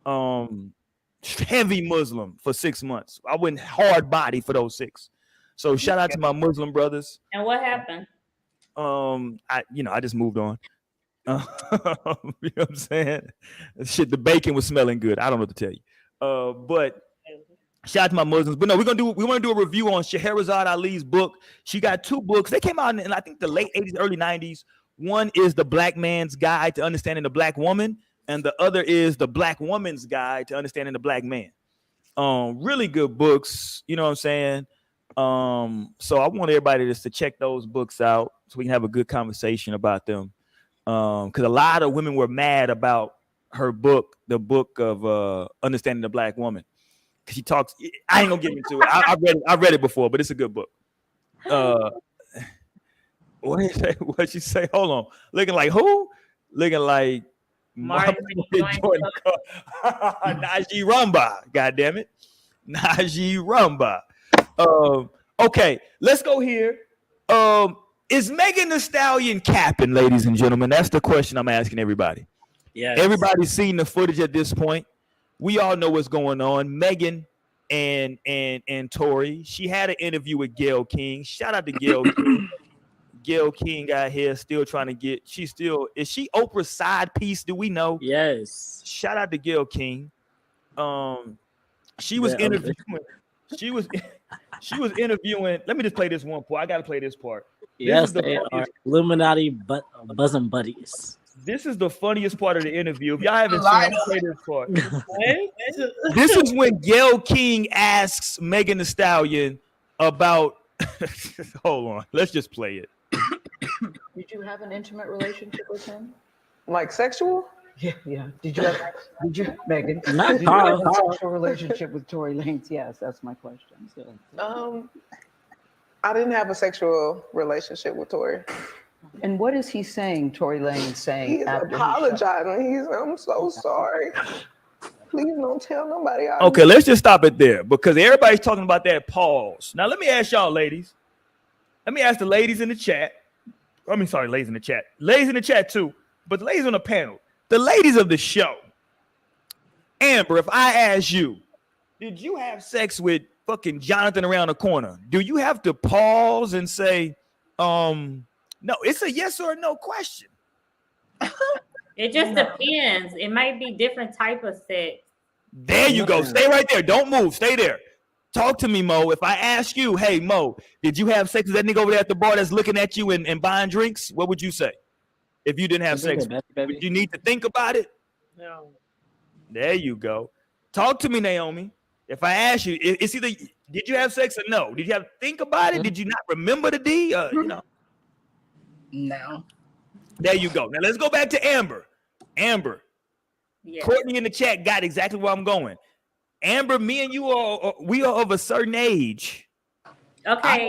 Heavy Muslim for 6 months. I went hard body for those 6. So shout out to my Muslim brothers. And what happened? I just moved on. You know what I'm saying? Shit, the bacon was smelling good. I don't know what to tell you. But shout out to my Muslims. But no, we want to do a review on Scheherazade Ali's book. She got 2 books. They came out in I think the late 80s, early 90s. One is The Black Man's Guide to Understanding the Black Woman, and the other is The Black Woman's Guide to Understanding the Black Man. Really good books, you know what I'm saying? So I want everybody just to check those books out so we can have a good conversation about them. Because a lot of women were mad about her book, the book of Understanding the Black Woman. Because she talks, I ain't gonna get into it. I read it before, but it's a good book. What she say? Hold on. Looking like who? Looking like Najee Rumba. God damn it. Najee Rumba. Okay, let's go here. Is Megan Thee Stallion capping, ladies and gentlemen? That's the question I'm asking everybody. Yeah. Everybody's seen the footage at this point. We all know what's going on. Megan and Tory. She had an interview with Gayle King. Shout out to Gayle King. Gayle King out here still trying to get. Is she Oprah's side piece? Do we know? Yes. Shout out to Gayle King. She was interviewing. She was interviewing. Let me just play this one part. I gotta play this part. Yes, they are Illuminati bosom buddies. This is the funniest part of the interview. If y'all haven't seen it, play this part. This is when Gayle King asks Megan Thee Stallion about. Hold on, let's just play it. Did you have an intimate relationship with him? Like sexual? Yeah. Did you, Megan? Not did you have a sexual relationship with Tory Lanez? Yes, that's my question. So, I didn't have a sexual relationship with Tory. And what is he saying, Tory Lanez saying? He's apologizing. I'm so sorry. Please don't tell nobody. Okay, let's just stop it there because everybody's talking about that pause. Now, let me ask y'all, ladies. Let me ask the ladies in the chat. Ladies in the chat. Ladies in the chat, too. But the ladies on the panel. The ladies of the show. Amber, if I ask you, did you have sex with fucking Jonathan around the corner? Do you have to pause and say, no, it's a yes or no question. It just depends. It might be different type of sex. There you go. Stay right there. Don't move. Stay there. Talk to me, Mo. If I ask you, hey, Mo, did you have sex with that nigga over there at the bar that's looking at you and buying drinks? What would you say? If you didn't have sex, would you need to think about it? No. There you go. Talk to me, Naomi. If I ask you, it's either did you have sex or no? Did you have to think about it? Did you not remember the D? No. There you go. Now let's go back to Amber. Amber. Yes. Courtney in the chat got exactly where I'm going. Amber, me and you we are of a certain age. Okay.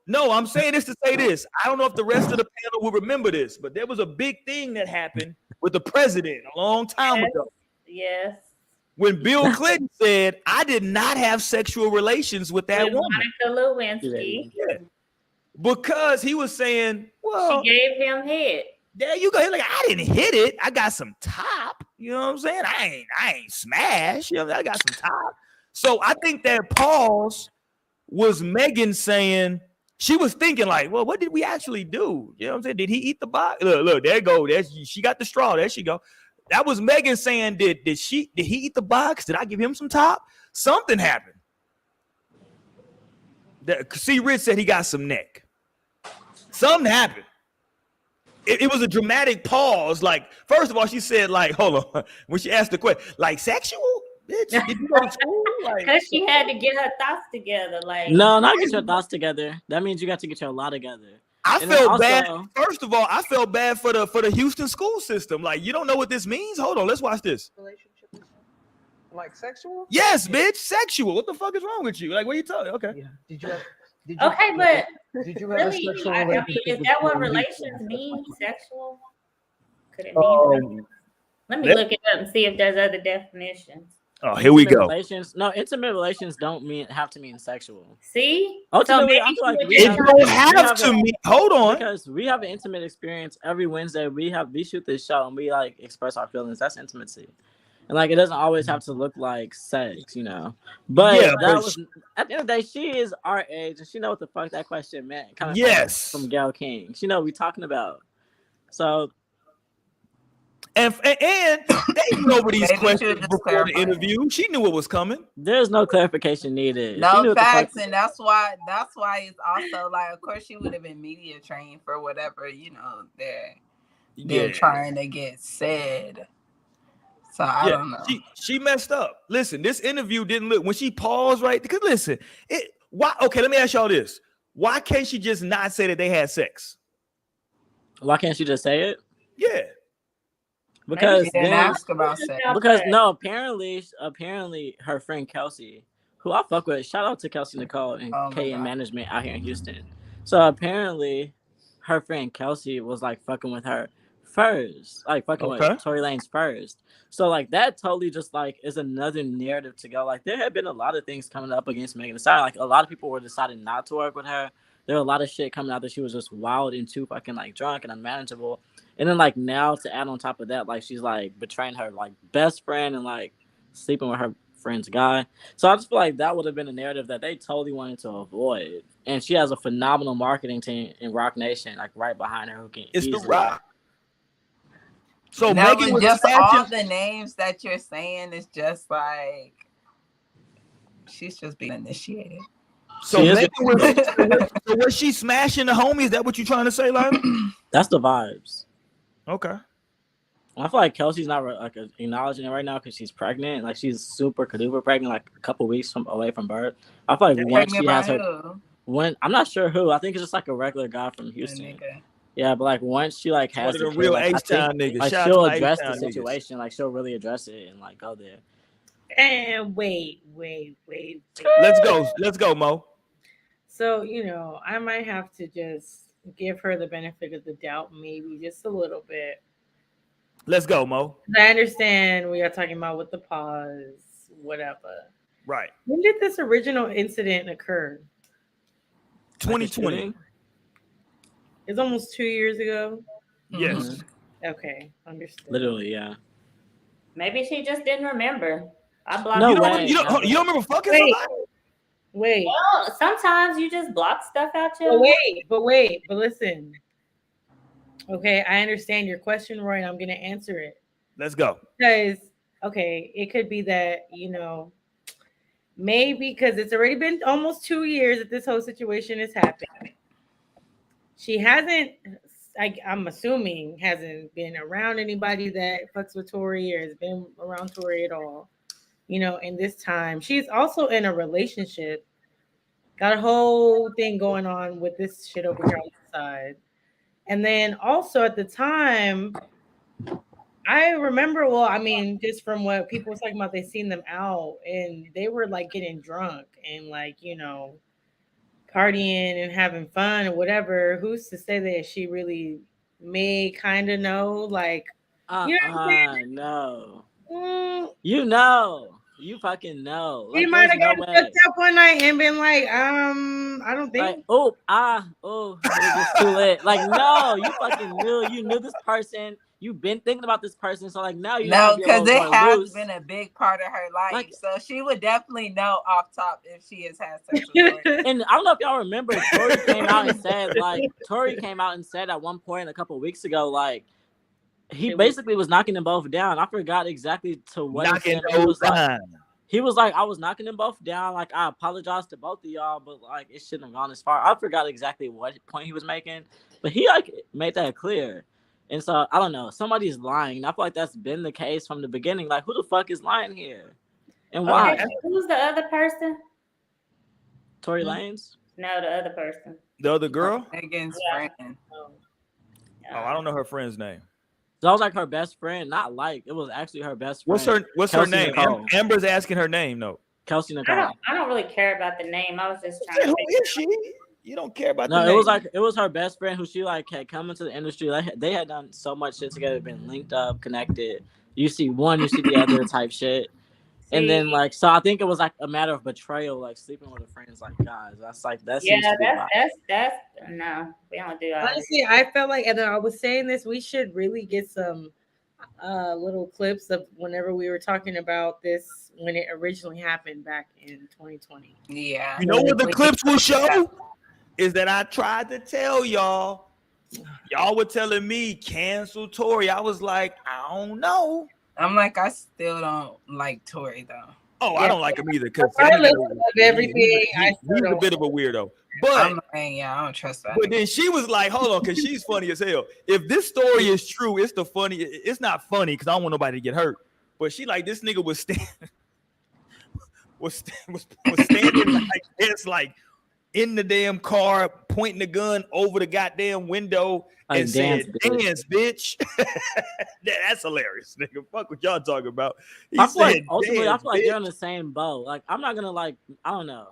No, I'm saying this to say this. I don't know if the rest of the panel will remember this, but there was a big thing that happened with the president a long time ago. Yes. When Bill Clinton said, I did not have sexual relations with that woman. Monica Lewinsky. Yeah. Because he was saying, well, she gave him head. There you go. He's like, I didn't hit it. I got some top. You know what I'm saying? I ain't smash. You know, I got some top. So I think that pause was Megan saying, she was thinking like, well, what did we actually do? You know what I'm saying? Did he eat the box? Look, there you go. She got the straw. There she go. That was Megan saying, did he eat the box? Did I give him some top? Something happened. C. Rich said he got some neck. Something happened. It was a dramatic pause. Like, first of all, she said, like, hold on. When she asked the question, like, sexual? Bitch, did you go to school? Because she had to get her thoughts together. Like, no, not get your thoughts together. That means you got to get your law together. I felt bad. First of all, I felt bad for the Houston school system. Like, you don't know what this means? Hold on, let's watch this. Relationship, like sexual? Yes, bitch, sexual. What the fuck is wrong with you? Like, what are you talking? Okay. Yeah. Did you okay, but did you have really, a sexual I mean, relationship is with that what Tori? relations mean? Sexual? Could it mean? Let me look it up and see if there's other definitions. Oh, here we go. Intimate relations don't have to mean sexual. See? Ultimately, so I feel like it don't have to mean. Hold on, because we have an intimate experience every Wednesday. We shoot this show and we like express our feelings. That's intimacy, and like it doesn't always have to look like sex, you know. But yeah, was at the end of the day, she is our age and she know what the fuck that question meant. Kind of from Gail King. She know what we talking about. So. And they knew over these questions before the interview. She knew what was coming. There's no clarification needed. No facts, and that's why it's also like, of course, she would have been media trained for whatever they're trying to get said. So I don't know. She messed up. Listen, this interview didn't look when she paused right because listen, why? Okay, let me ask y'all this: why can't she just not say that they had sex? Why can't she just say it? Yeah. Because she didn't ask about sex. Because no, apparently her friend Kelsey, who I fuck with, shout out to Kelsey Nicole and KN Management out here in Houston. So apparently her friend Kelsey was like fucking with her first, like fucking with Tory Lanez first. So like that totally just like is another narrative to go. Like there have been a lot of things coming up against Megan Thee Stallion. Like a lot of people were deciding not to work with her. There were a lot of shit coming out that she was just wild and too fucking like drunk and unmanageable. And then like now to add on top of that, like she's like betraying her like best friend and like sleeping with her friend's guy. So I just feel like that would have been a narrative that they totally wanted to avoid. And she has a phenomenal marketing team in Rock Nation, like right behind her, who can it's easily. The Rock. So now, Megan was just all the names that you're saying is just like she's just being initiated. So was she smashing the homies? Is that what you trying to say, Lila? That's the vibes. Okay. I feel like Kelsey's not like acknowledging it right now because she's pregnant. Like she's super caduper pregnant, like a couple weeks away from birth. I feel like once she has her, I'm not sure who. I think it's just like a regular guy from Houston. Yeah, but like once she like has the real H-Town niggas, like she'll address the situation. Like she'll really address it and like go there. And wait. Let's go, Mo. So I might have to just give her the benefit of the doubt, maybe just a little bit. Let's go, Mo. I understand we are talking about with the pause, whatever. Right. When did this original incident occur? 2020. It's almost 2 years ago. Yes. Mm-hmm. Okay, understood. Literally, yeah. Maybe she just didn't remember. I blocked. You don't remember fucking somebody? Wait. Well, sometimes you just block stuff out your. But listen. Okay, I understand your question, Roy, and I'm gonna answer it. Let's go. Because it could be that maybe because it's already been almost 2 years that this whole situation has happened. She hasn't. I'm assuming hasn't been around anybody that fucks with Tory or has been around Tory at all. In this time, she's also in a relationship, got a whole thing going on with this shit over here on the side. And then also at the time, I remember, just from what people were talking about, they seen them out and they were like getting drunk and like, partying and having fun or whatever. Who's to say that she really may kind of know? Like, no. You fucking know. He might have gotten fucked up one night and been like, I don't think. Like, it was just too late. Like, no, you fucking knew. You knew this person. You've been thinking about this person. So, like, now you know. Because it has been a big part of her life. Like, so she would definitely know off top if she has had sex with Tory. And I don't know if y'all remember, Tory came out and said at one point a couple of weeks ago, like, he basically was knocking them both down. I forgot exactly to what knocking those down. He was like, I was knocking them both down. Like, I apologize to both of y'all, but like, it shouldn't have gone as far. I forgot exactly what point he was making, but he like made that clear. And so I don't know. Somebody's lying. And I feel like that's been the case from the beginning. Like, who the fuck is lying here? And why? Okay, who's the other person? Tory Lanez? No, the other person. The other girl? Megan's friend. Oh, I don't know her friend's name. That was like her best friend, not like it was actually her best friend. What's her name? Amber's asking her name, though. Kelsey Nicole. I don't really care about the name. I was just trying to. Who is she? You don't care about the name. No, it was her best friend who she like had come into the industry. They had done so much shit together, been linked up, connected. You see one, you see the other type shit. And then like, so I think it was like a matter of betrayal, like sleeping with her friends, like guys. That's no, we don't do that. Honestly, I felt like, and I was saying this, we should really get some little clips of whenever we were talking about this when it originally happened back in 2020. Yeah. You know what the clips will show? Is that I tried to tell y'all. Y'all were telling me cancel Tory. I was like, I don't know. I'm like, I still don't like Tory though. Oh, yeah. I don't like him either because everything. He's a bit of a weirdo. But I'm like, I don't trust that. But then she was like, hold on, because she's funny as hell. If this story is true, it's not funny because I don't want nobody to get hurt. But she like, this nigga was standing like this, like in the damn car, pointing the gun over the goddamn window and said, dance, bitch. That's hilarious, nigga. Fuck what y'all talking about. I feel like they're on the same boat. Like, I'm not gonna like, I don't know.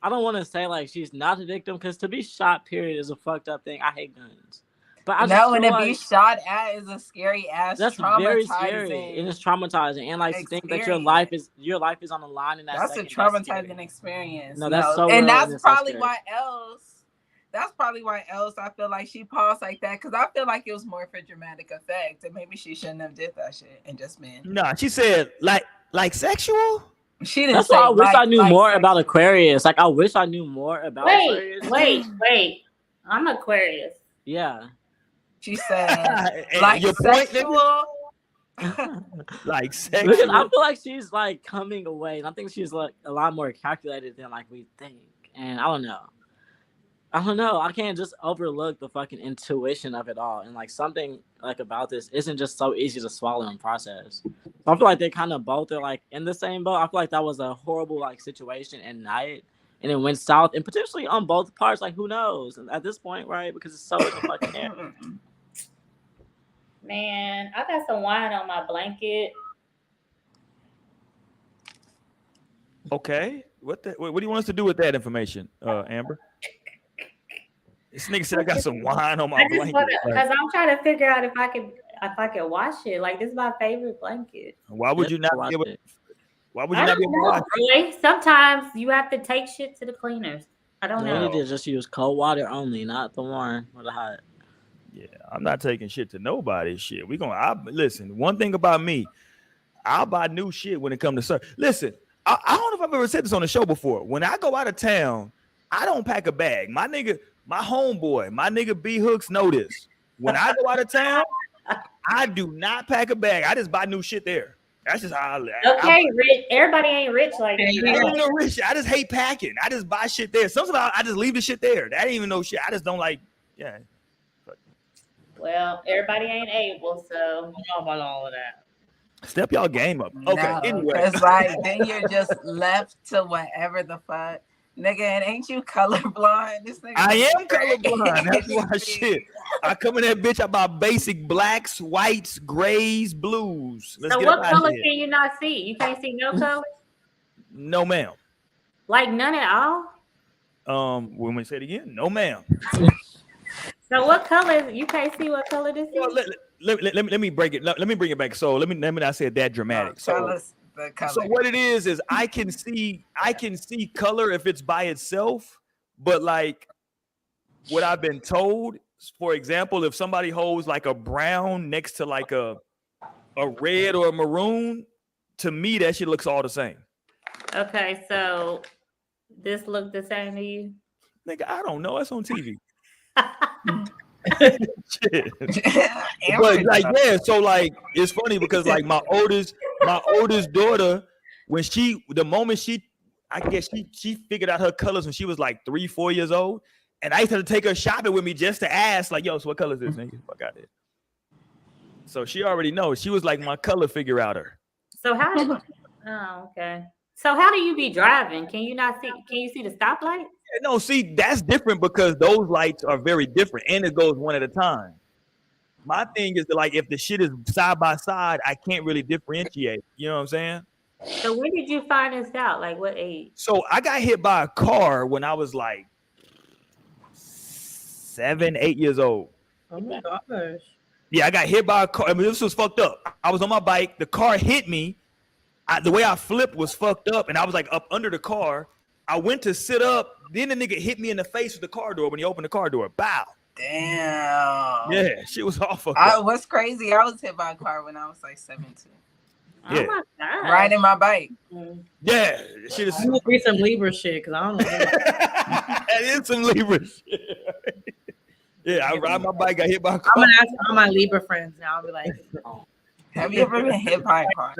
I don't want to say like she's not a victim because to be shot, period, is a fucked up thing. I hate guns. But I no, and to be shot at is a scary ass. That's very scary, and it's traumatizing. And like to think that your life is on the line in that. That's a traumatizing experience. No, that's so. And that's probably why else. That's probably why else I feel like she paused like that because I feel like it was more for dramatic effect, and maybe she shouldn't have did that shit and just been. Nah, she said like sexual. She didn't. That's why I wish I knew more about Aquarius. Like I wish I knew more about Aquarius. Wait. I'm Aquarius. Yeah. She said, like your sexual. Like sexual. Because I feel like she's like coming away, and I think she's like a lot more calculated than like we think. And I don't know. I can't just overlook the fucking intuition of it all. And like something like about this isn't just so easy to swallow and process. I feel like they kind of both are like in the same boat. I feel like that was a horrible like situation and night. And it went south and potentially on both parts. Like who knows? And at this point, right? Because it's so in the fucking air. Man, I got some wine on my blanket. Okay. What do you want us to do with that information, Amber? This nigga said I got some wine on my blanket. Because I'm trying to figure out if I could wash it. Like this is my favorite blanket. Why would you not be able? Why would you not be able to wash it? Really? Sometimes you have to take shit to the cleaners. I don't know. You need to just use cold water only, not the warm or the hot. Yeah, I'm not taking shit to nobody. Shit, listen. One thing about me, I'll buy new shit when it comes to service. Listen, I don't know if I've ever said this on the show before. When I go out of town, I don't pack a bag. My homeboy, my nigga B Hooks know this. When I go out of town, I do not pack a bag. I just buy new shit there. That's just how I live. Okay, rich. Everybody ain't rich like that. I ain't no rich. I just hate packing. I just buy shit there. Sometimes I just leave the shit there. That ain't even no shit. I just don't like. Yeah. Well, everybody ain't able, so I don't know about all of that. Step y'all game up. Okay. No, anyway, it's like then you're just left to whatever the fuck. Nigga, and ain't you colorblind? This nigga I am colorblind. That's why shit. I come in that bitch, I buy basic blacks, whites, grays, blues. So what color can you not see? You can't see no color? No, ma'am. Like none at all? When we say it again, no, ma'am. So what color? You can't see what color this is? Let me break it. Let me bring it back. So let me not say it that dramatic. Tell us the color. So what it is I can see color if it's by itself, but like what I've been told, for example, if somebody holds like a brown next to like a red or a maroon, to me that shit looks all the same. Okay, so this look the same to you? Nigga, I don't know. It's on TV. But like so like it's funny because like my oldest daughter, when the moment she figured out her colors when she was like 3-4 years old, and I used to take her shopping with me just to ask like, yo, so what color is this, nigga? Fuck out there. So she already knows. She was like my color figure outer. So how Oh, okay. So how do you be driving? Can you not see? Can you see the stoplight? No, see, that's different because those lights are very different, and it goes one at a time. My thing is that, like, if the shit is side by side, I can't really differentiate. You know what I'm saying? So when did you find this out? Like what age? So I got hit by a car when I was like 7, 8 years old. Oh my gosh. Yeah, I got hit by a car. I mean, this was fucked up. I was on my bike. The car hit me. The way I flipped was fucked up, and I was like up under the car. I went to sit up. Then the nigga hit me in the face with the car door when he opened the car door. Bow. Damn. Yeah, shit was all fucked up. What's crazy? I was hit by a car when I was like 17. Yeah. Oh my god. Riding my bike. Yeah, shit is. I'm gonna be some Libra shit because I don't know. That is some Libra shit. Yeah, I ride my bike, got hit by a car. I'm gonna ask all my Libra friends now. I'll be like, Have you ever been hit by a car?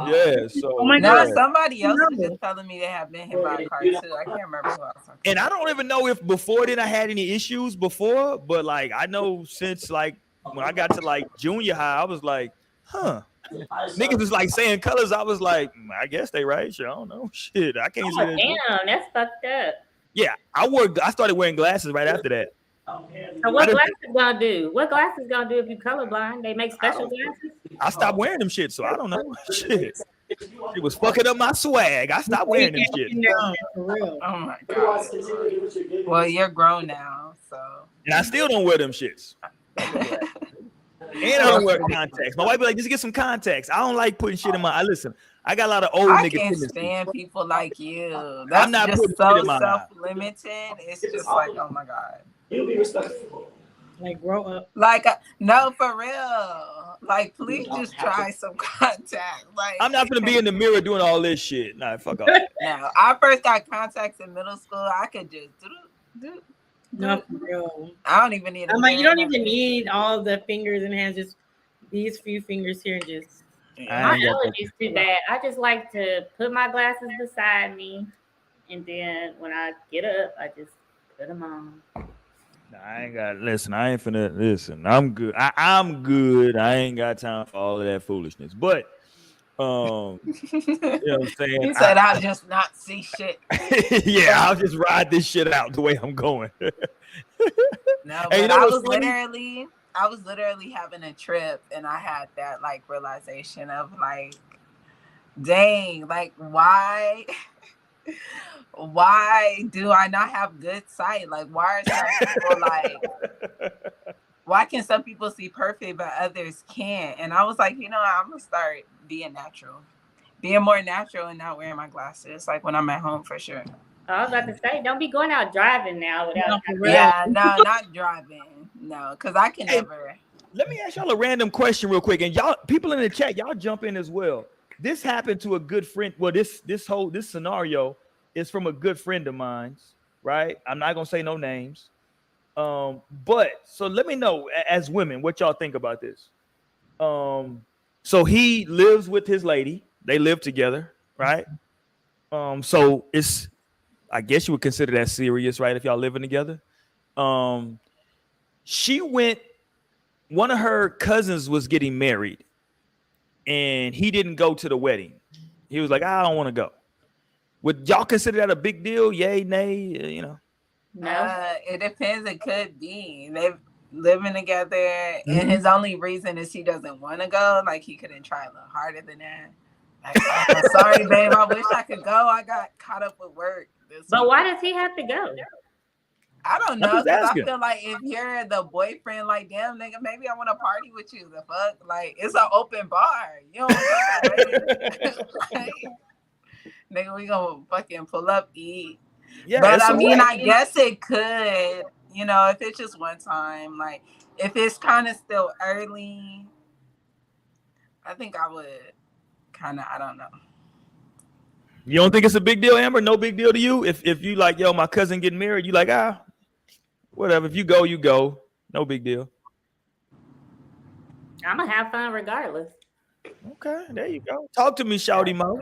Yeah, so oh my No, god, somebody else was just telling me they have been hit by a car too. I can't remember who I was talking and I don't even know if before then I had any issues before, but like I know since like when I got to like junior high, I was like, huh. Niggas was like saying colors. I was like, I guess they right. Shit, I don't know. Shit, I can't see Oh, that. damn, that's fucked up. Yeah, I started wearing glasses right after that. So what glasses gonna do? What glasses gonna do if you colorblind? They make special glasses? I stopped wearing them shit, so I don't know. Shit. It was fucking up my swag. I stopped wearing them shit. for real. Oh my god. Well, you're grown now, so. And I still don't wear them shits. And I don't wear contacts. My wife be like, just get some contacts. I don't like putting shit in my eye. Listen, I got a lot of old I niggas. can't tendencies. stand people like you. That's I'm not just putting shit so in my eye. self-limited. It's just like, oh my god. You'll be respectful. Like grow up. Like, no, for real. Like, please just try some contact. Like, I'm not gonna be in the mirror doing all this shit. Nah, fuck off. No, I first got contacts in middle school. I could just do. No, for real. I don't even need. I'm like, you don't even need all the fingers and hands. Just these few fingers here, and just. My allergies too bad. I just like to put my glasses beside me, and then when I get up, I just put them on. I ain't got listen. I ain't finna listen. I'm good. I'm good. I ain't got time for all of that foolishness. But you know what I'm saying? He said, "I'll just not see shit." Yeah, I'll just ride this shit out the way I'm going. No, Hey, but you know I what's was funny? literally having a trip, and I had that like realization of like, dang, like why do I not have good sight? Like, why are some people like, why can some people see perfect but others can't? And I was like, you know, I'm gonna start being more natural and not wearing my glasses like when I'm at home for sure. I was about to say, don't be going out driving now without. Yeah, no, not driving. No, because I can never. Let me ask y'all a random question real quick, and y'all people in the chat, y'all jump in as well. This happened to a good friend. Well, this scenario is from a good friend of mine's, right? I'm not gonna say no names. But so let me know as women what y'all think about this. So he lives with his lady, they live together, right? So it's, I guess you would consider that serious, right? If y'all living together. One of her cousins was getting married and he didn't go to the wedding. He was like, I don't want to go. Would y'all consider that a big deal? Yay, nay, you know? No, it depends. It could be. They're living together, and his only reason is he doesn't want to go. Like, he couldn't try a little harder than that. Like, I'm sorry, babe. I wish I could go. I got caught up with work. But why does he have to go? I don't know. 'Cause I feel like if you're the boyfriend, like, damn, nigga, maybe I want to party with you. The fuck? Like, it's an open bar. You don't like, nigga, we gonna fucking pull up, eat. Yeah, but I mean, I guess it could, you know, if it's just one time, like if it's kind of still early, I think I would kind of, I don't know. You don't think it's a big deal, Amber? No big deal to you? If you like, yo, my cousin getting married, you like, whatever. If you go, you go. No big deal. I'm gonna have fun regardless. Okay, there you go. Talk to me, Shouty Mo.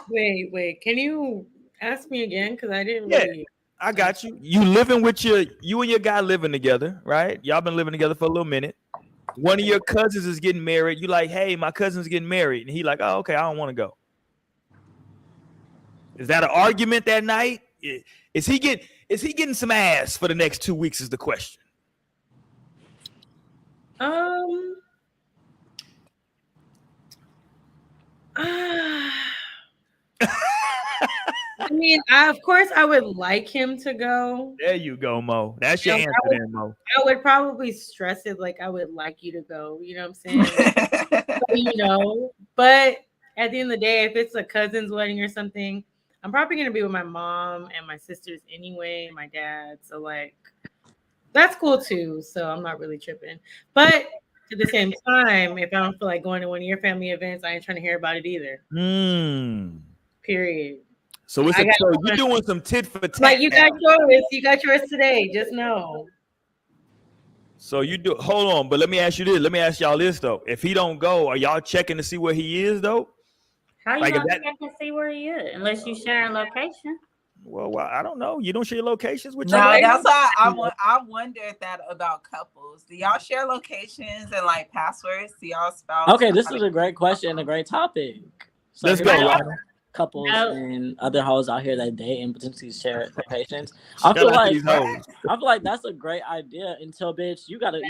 Wait. Can you ask me again? Because I didn't really. I got you. You living with you and your guy living together, right? Y'all been living together for a little minute. One of your cousins is getting married. You like, hey, my cousin's getting married. And he like, oh, okay, I don't want to go. Is that an argument that night? Is he getting some ass for the next 2 weeks? Is the question. I mean, of course, I would like him to go. There you go, Mo. That's your answer, then, Mo. I would probably stress it like I would like you to go. You know what I'm saying? But at the end of the day, if it's a cousin's wedding or something, I'm probably gonna be with my mom and my sisters anyway, my dad. So like, that's cool too. So I'm not really tripping. But at the same time, if I don't feel like going to one of your family events, I ain't trying to hear about it either. Period. So you're doing some tit for tat. Like you got yours. You got yours today. Just know. So you do. Hold on, but let me ask you this. Let me ask y'all this though. If he don't go, are y'all checking to see where he is though? How you gonna check to see where he is unless you sharing location? Well, I don't know. You don't share locations with No, your that's why I wondered that about couples. Do y'all share locations and like passwords to y'all spouse? Okay, this is a great question, a great topic. So let's go. Couples and other hoes out here that date and potentially share locations. I feel like that's a great idea until bitch, you got a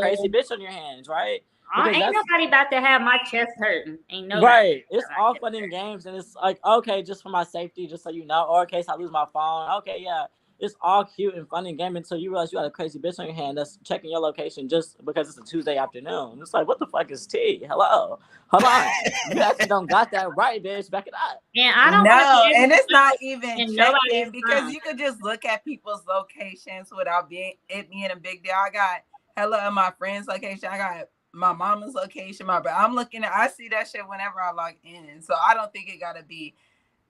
crazy bitch on your hands, right? Ain't nobody about to have my chest hurting. Ain't nobody. Right. It's all fun and games, and it's like, okay, just for my safety, just so you know, or in case I lose my phone. Okay, yeah. It's all cute and fun and game until you realize you got a crazy bitch on your hand that's checking your location just because it's a Tuesday afternoon. It's like, what the fuck is tea? Hello. Hold on. You actually don't got that right, bitch. Back it up. And I don't know. And it's not even checking because you could just look at people's locations without being a big deal. I got hella of my friends' location. I got my mama's location. I see that shit whenever I log in. So I don't think it gotta be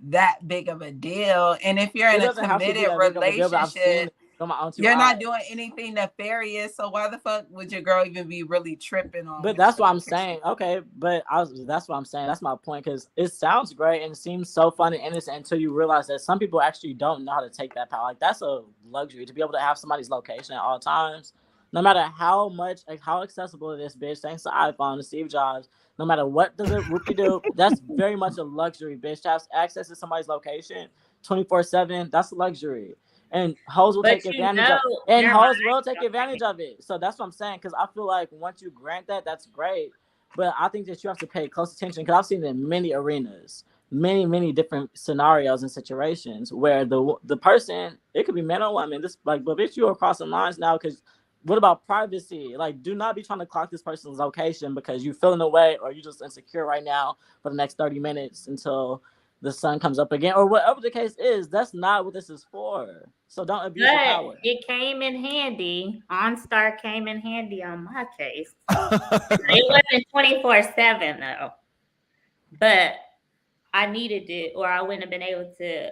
that big of a deal. And if you're in a committed relationship, you're not doing anything nefarious. So why the fuck would your girl even be really tripping on? But that's what I'm saying. Okay, but that's what I'm saying. That's my point, because it sounds great and it seems so fun and innocent until you realize that some people actually don't know how to take that power. Like, that's a luxury to be able to have somebody's location at all times, no matter how much, like how accessible it is, bitch. Thanks to iPhone and Steve Jobs. No matter what does it do, that's very much a luxury, bitch. To have access to somebody's location 24/7, that's a luxury. And hoes will take advantage of it. And hoes will take advantage of it. So that's what I'm saying. Because I feel like once you grant that, that's great. But I think that you have to pay close attention, because I've seen it in many arenas, many different scenarios and situations where the person, it could be men or women, this like, but bitch, you are crossing lines now. Because what about privacy? Like, do not be trying to clock this person's location because you're feeling away or you're just insecure right now for the next 30 minutes until the sun comes up again, or whatever the case is. That's not what this is for. So don't abuse the power. It came in handy. OnStar came in handy on my case. It wasn't 24/7 though, but I needed it, or I wouldn't have been able to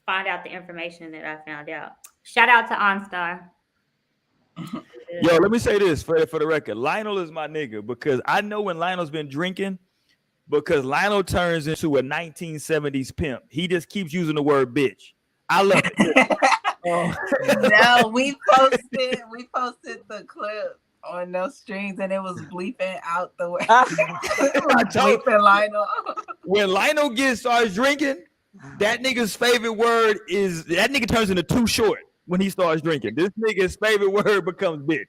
find out the information that I found out. Shout out to OnStar. Yo, let me say this for the record. Lionel is my nigga, because I know when Lionel's been drinking, because Lionel turns into a 1970s pimp. He just keeps using the word bitch. I love it. No, we posted the clip on No Strings, and it was bleeping out the way. Bleeping Lionel. When Lionel starts drinking, that nigga's favorite word is, that nigga turns into Too Short. When he starts drinking, this nigga's favorite word becomes bitch.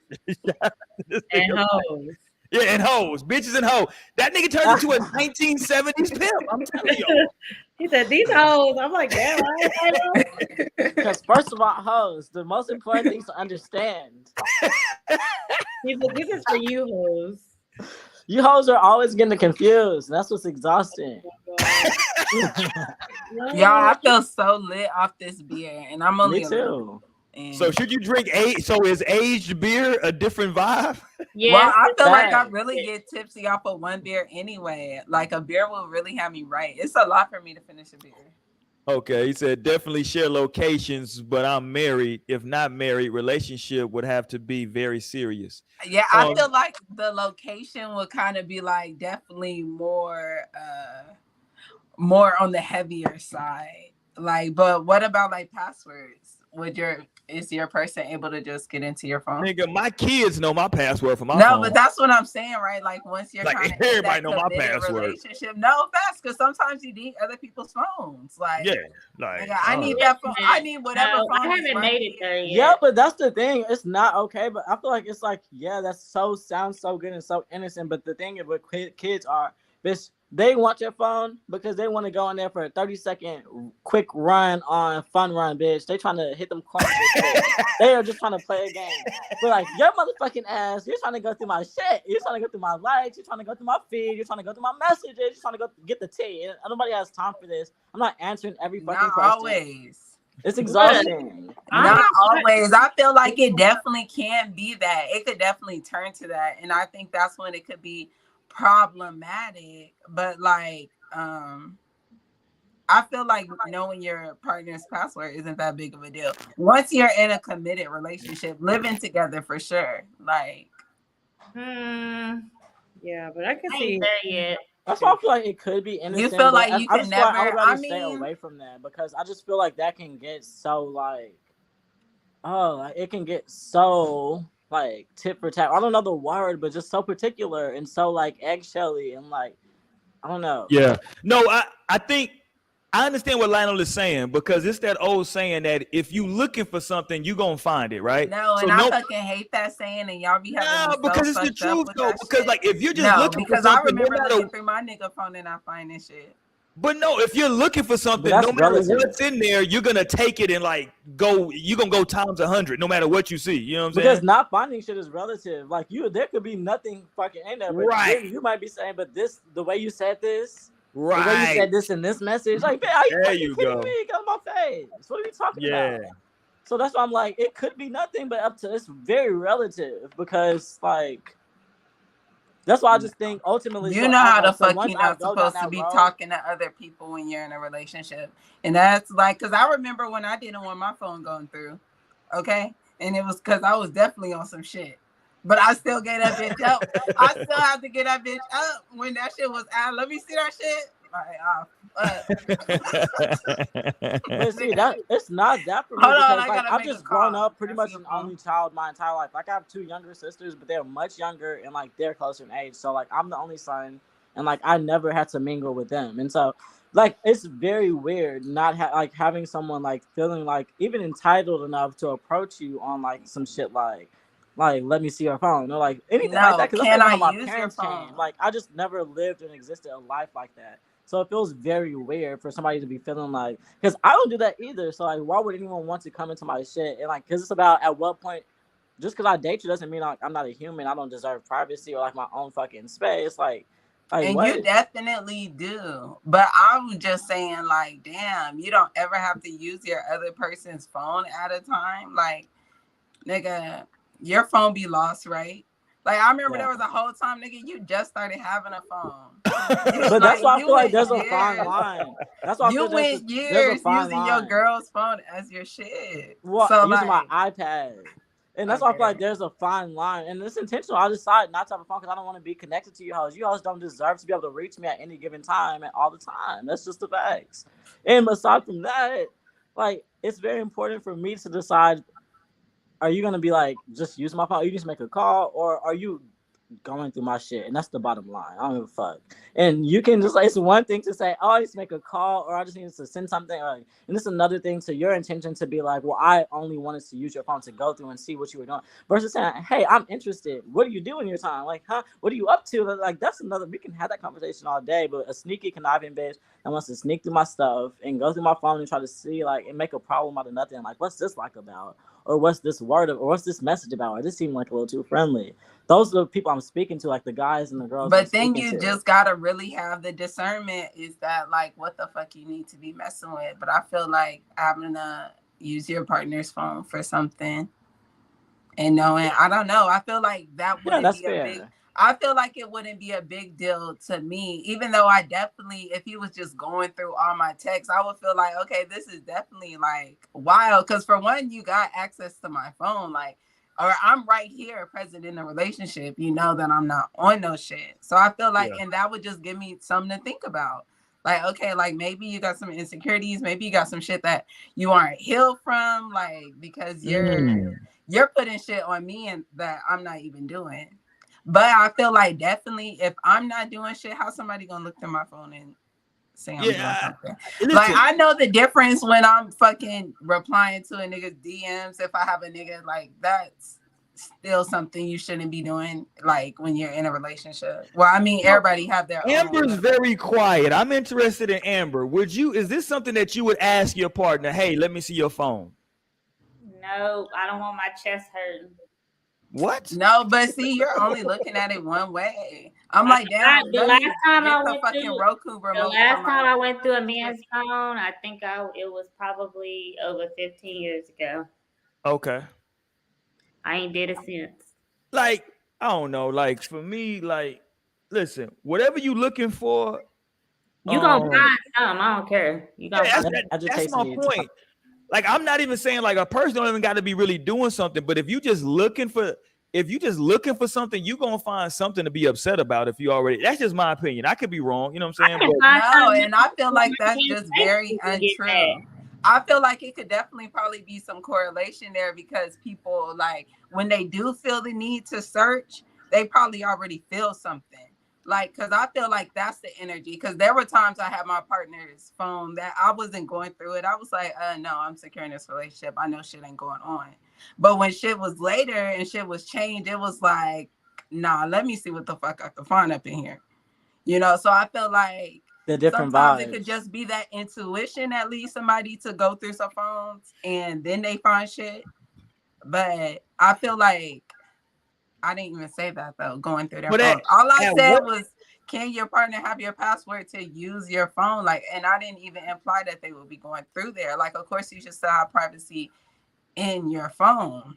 And hoes. Yeah, and hoes. Bitches and hoes. That nigga turns into a 1970s pimp. I'm telling you. He said, these hoes. I'm like, damn, because first of all, hoes, the most important thing to understand. He's like, this is for you hoes. You hoes are always getting confused. That's what's exhausting. Y'all, I feel so lit off this beer, and I'm only. Me too. So should you drink so is aged beer a different vibe? Yeah, well, I feel like I really get tipsy off of one beer anyway. Like, a beer will really have me right. It's a lot for me to finish a beer. Okay, he said definitely share locations, but I'm married. If not married, relationship would have to be very serious. Yeah, I feel like the location would kind of be like definitely more on the heavier side. Like, but what about like passwords? Would your Is your person able to just get into your phone? Nigga, my kids know my password for my phone. No, but that's what I'm saying, right? Like once you're like trying to everybody know my password. Relationship, no, fast, because sometimes you need other people's phones. Like, yeah, like nigga, I need that phone. I need whatever phone. I haven't made it there yet. Yeah, but that's the thing. It's not okay. But I feel like it's like, yeah, that sounds so good and so innocent. But the thing is, what kids are, bitch, they want your phone because they want to go in there for a 30-second quick run on fun run, bitch. They trying to hit them corners. They are just trying to play a game. But like your motherfucking ass, you're trying to go through my shit. You're trying to go through my likes. You're trying to go through my feed. You're trying to go through my messages. You're trying to go get the tea. And nobody has time for this. I'm not answering every fucking question. Always. It's exhausting. Not always. I feel like it definitely can be that. It could definitely turn to that. And I think that's when it could be problematic. But like, I feel like knowing your partner's password isn't that big of a deal. Once you're in a committed relationship, living together for sure. Like, yeah, but I can see that yet. That's why I feel like it could be innocent. You feel like you can never. I would rather stay away from that because I just feel like that can get so like, like it can get so like tit for tat. I don't know the word, but just so particular and so like eggshelly and like, I don't know. Yeah, no, I think I understand what Lionel is saying because it's that old saying that if you looking for something, you gonna find it, right? No, and I fucking hate that saying, and y'all be having because it's the truth though. Because like if you're just looking for something, I remember looking through my nigga phone and I find this shit. But no, if you're looking for something, no matter what's in there, you're gonna take it and like go. You're gonna go times 100, no matter what you see. You know what I'm saying? Because not finding shit is relative. Like there could be nothing fucking in there, but right? You might be saying, but the way you said this. Right. The way you said this in this message, like, man, are you kidding me? Get on my face. What are you talking about? So that's why I'm like, it could be nothing, but it's very relative because, like, that's why I just think ultimately, you know how the fuck you're not supposed to be talking to other people when you're in a relationship, and that's like, cause I remember when I didn't want my phone going through, okay, and it was cause I was definitely on some shit. But I still get that bitch up. I still have to get that bitch up when that shit was out. Let me see that shit. But see, it's not that for me because I've just grown up pretty much an only child my entire life. Like I have 2 younger sisters, but they're much younger and like they're closer in age. So like I'm the only son, and like I never had to mingle with them, and so like it's very weird not like having someone like feeling like even entitled enough to approach you on like some shit like let me see your phone or like anything like that because that's how my parents came. Like I just never lived and existed a life like that, so it feels very weird for somebody to be feeling like, because I don't do that either. So like, why would anyone want to come into my shit? And like, because it's about at what point, just because I date you doesn't mean like I'm not a human. I don't deserve privacy or like my own fucking space. Like and what? You definitely do. But I was just saying, like, damn, you don't ever have to use your other person's phone at a time. Like, nigga, your phone be lost, right? Like, I remember there was a whole time, nigga, you just started having a phone. But that's why I feel like there's a fine line. That's why you went years using your girl's phone as your shit. Well, so using my iPad. And that's why I feel like there's a fine line. And it's intentional. I decided not to have a phone because I don't want to be connected to you hoes. You hoes don't deserve to be able to reach me at any given time and all the time. That's just the facts. And aside from that, like, it's very important for me to decide, are you going to be like, just use my phone? You just make a call? Or are you going through my shit? And that's the bottom line. I don't give a fuck. And you can just, like, it's one thing to say, oh, I just make a call, or I just need to send something. And it's another thing to your intention to be like, well, I only wanted to use your phone to go through and see what you were doing. Versus saying, hey, I'm interested. What do you do in your time? Like, huh? What are you up to? Like, that's another, we can have that conversation all day, but a sneaky conniving bitch that wants to sneak through my stuff and go through my phone and try to see, like, and make a problem out of nothing. Like, what's this like about? Or what's this word of, or what's this message about? Or this seemed like a little too friendly. Those are the people I'm speaking to, like the guys and the girls. But then you just gotta really have the discernment. Is that like what the fuck you need to be messing with? But I feel like having to use your partner's phone for something and knowing, I don't know. I feel like that wouldn't be a big. I feel like it wouldn't be a big deal to me, even though I definitely, if he was just going through all my texts, I would feel like, okay, this is definitely like wild. Because for one, you got access to my phone, like, or I'm right here present in the relationship. You know that I'm not on no shit. So I feel like, and that would just give me something to think about. Like, okay, like maybe you got some insecurities, maybe you got some shit that you aren't healed from, like because you're putting shit on me and that I'm not even doing. But I feel like definitely if I'm not doing shit, how's somebody gonna look through my phone and say I'm doing something? Like I know the difference when I'm fucking replying to a nigga's DMs. If I have a nigga, like that's still something you shouldn't be doing, like when you're in a relationship. Well, I mean, everybody have their Amber's own. very quiet. I'm interested in Amber. Is this something that you would ask your partner? Hey, let me see your phone. No, I don't want my chest hurting. What? No, but see, you're only looking at it one way. I'm like, damn. The last time I went through a man's phone, I think it was probably over 15 years ago. Okay. I ain't did it since. Like, I don't know. Like for me, like, listen, whatever you looking for, you gonna find something. I don't care. You gonna. That's my point. Like, I'm not even saying like a person don't even got to be really doing something, but if you just looking for something, you gonna find something to be upset about. If you already, that's just my opinion. I could be wrong. You know what I'm saying? No, and I feel like that's just very untrue. I feel like it could definitely probably be some correlation there because people like when they do feel the need to search, they probably already feel something. Like, cause I feel like that's the energy. Cause there were times I had my partner's phone that I wasn't going through it. I was like, no, I'm secure in this relationship. I know shit ain't going on. But when shit was later and shit was changed, it was like, nah, let me see what the fuck I can find up in here. You know, so I feel like the different sometimes vibes. It could just be that intuition that leads somebody to go through some phones and then they find shit. But I feel like I didn't even say that though, going through their phone. All I said was, can your partner have your password to use your phone? Like, and I didn't even imply that they would be going through there. Like, of course, you should still have privacy in your phone.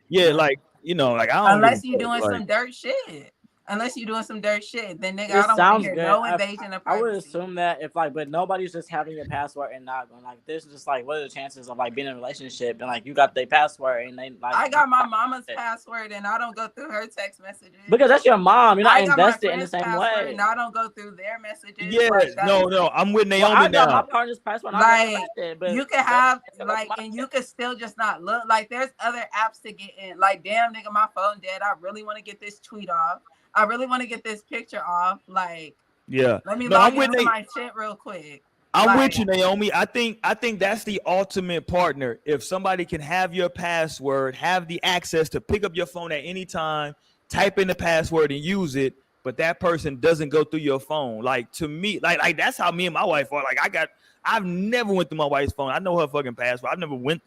Yeah, like, you know, like I don't unless you're doing some dirt shit. Unless you're doing some dirt shit, then nigga, I don't want to hear no invasion of privacy. I would assume that if like, but nobody's just having your password and not going like this. Just like, what are the chances of like being in a relationship and like you got their password and they like? I got my mama's password and I don't go through her text messages because that's your mom. You're not invested in the same way. And I don't go through their messages. Yeah, like no, I'm with Naomi I got now. my partner's password. Like you can have like, and you can still just not look. Like there's other apps to get in. Like damn, nigga, my phone dead. I really want to get this tweet off. I really want to get this picture off. Like, yeah, let me log into my shit real quick. I'm with you, Naomi. I think that's the ultimate partner. If somebody can have your password, have the access to pick up your phone at any time, type in the password and use it, but that person doesn't go through your phone. Like to me, like that's how me and my wife are. Like I've never went through my wife's phone. I know her fucking password. I've never went.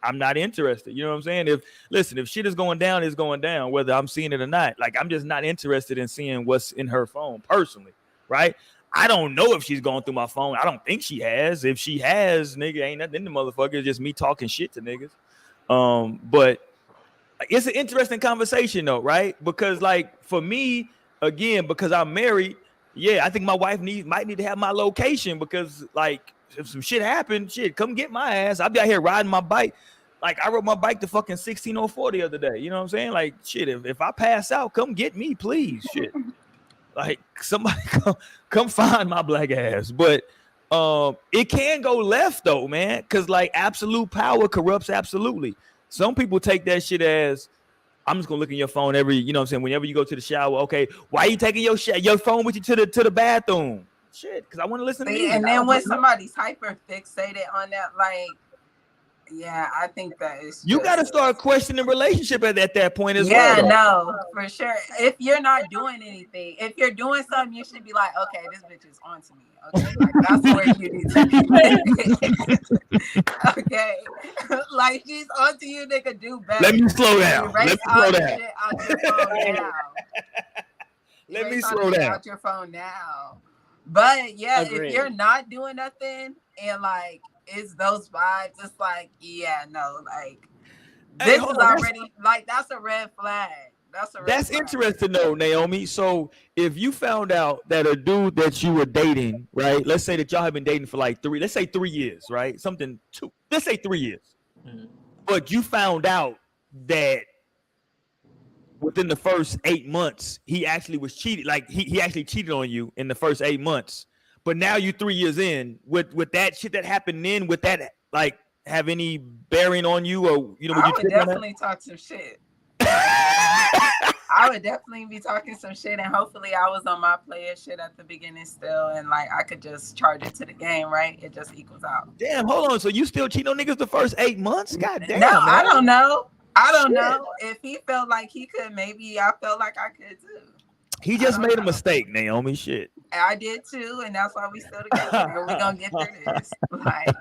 I'm not interested. You know what I'm saying? If shit is going down, it's going down, whether I'm seeing it or not. Like, I'm just not interested in seeing what's in her phone personally, right? I don't know if she's going through my phone. I don't think she has. If she has, nigga, ain't nothing in the motherfucker. It's just me talking shit to niggas. But it's an interesting conversation though, right? Because like for me, again, because I'm married, yeah, I think my wife might need to have my location because like if some shit happened, come get my ass. I'll be out here riding my bike. Like I rode my bike to fucking 1604 the other day. You know what I'm saying? Like shit, if I pass out, come get me, please. Shit. Like somebody come find my black ass. But it can go left though, man. Cause like absolute power corrupts absolutely. Some people take that shit as I'm just gonna look in your phone every, you know what I'm saying, whenever you go to the shower. Okay, why are you taking your phone with you to the bathroom? Shit, because I want to listen to you. And then when somebody's hyper fixated on that, like, yeah, I think that is. You got to start questioning the relationship at that point as well. Yeah, no, for sure. If you're not doing anything, if you're doing something, you should be like, okay, this bitch is on to me. Okay, like, that's where you need to be. Okay, like she's on to you, nigga. Do better. Let me slow down. Let me slow down. Let me slow down. Out your phone now. But yeah, Agreed. If you're not doing nothing and like it's those vibes, it's like, yeah, no, like this is already like that's a red flag. That's interesting though, Naomi. So if you found out that a dude that you were dating, right? Let's say that y'all have been dating for like 3 years, right? Let's say 3 years. Mm-hmm. But you found out that within the first 8 months, he actually was cheated. Like he actually cheated on you in the first 8 months. But now you 3 years in with that shit that happened then. Would that like have any bearing on you, or you know? I would definitely talk some shit. I would definitely be talking some shit, and hopefully I was on my player shit at the beginning still, and like I could just charge it to the game, right? It just equals out. Damn, hold on. So you still cheat on niggas the first 8 months? God damn. No, man. I don't know. I don't know if he felt like he could. Maybe I felt like I could too. He just made a mistake, Naomi. Shit. I did too, and that's why we still together. And we're gonna get through this. Like,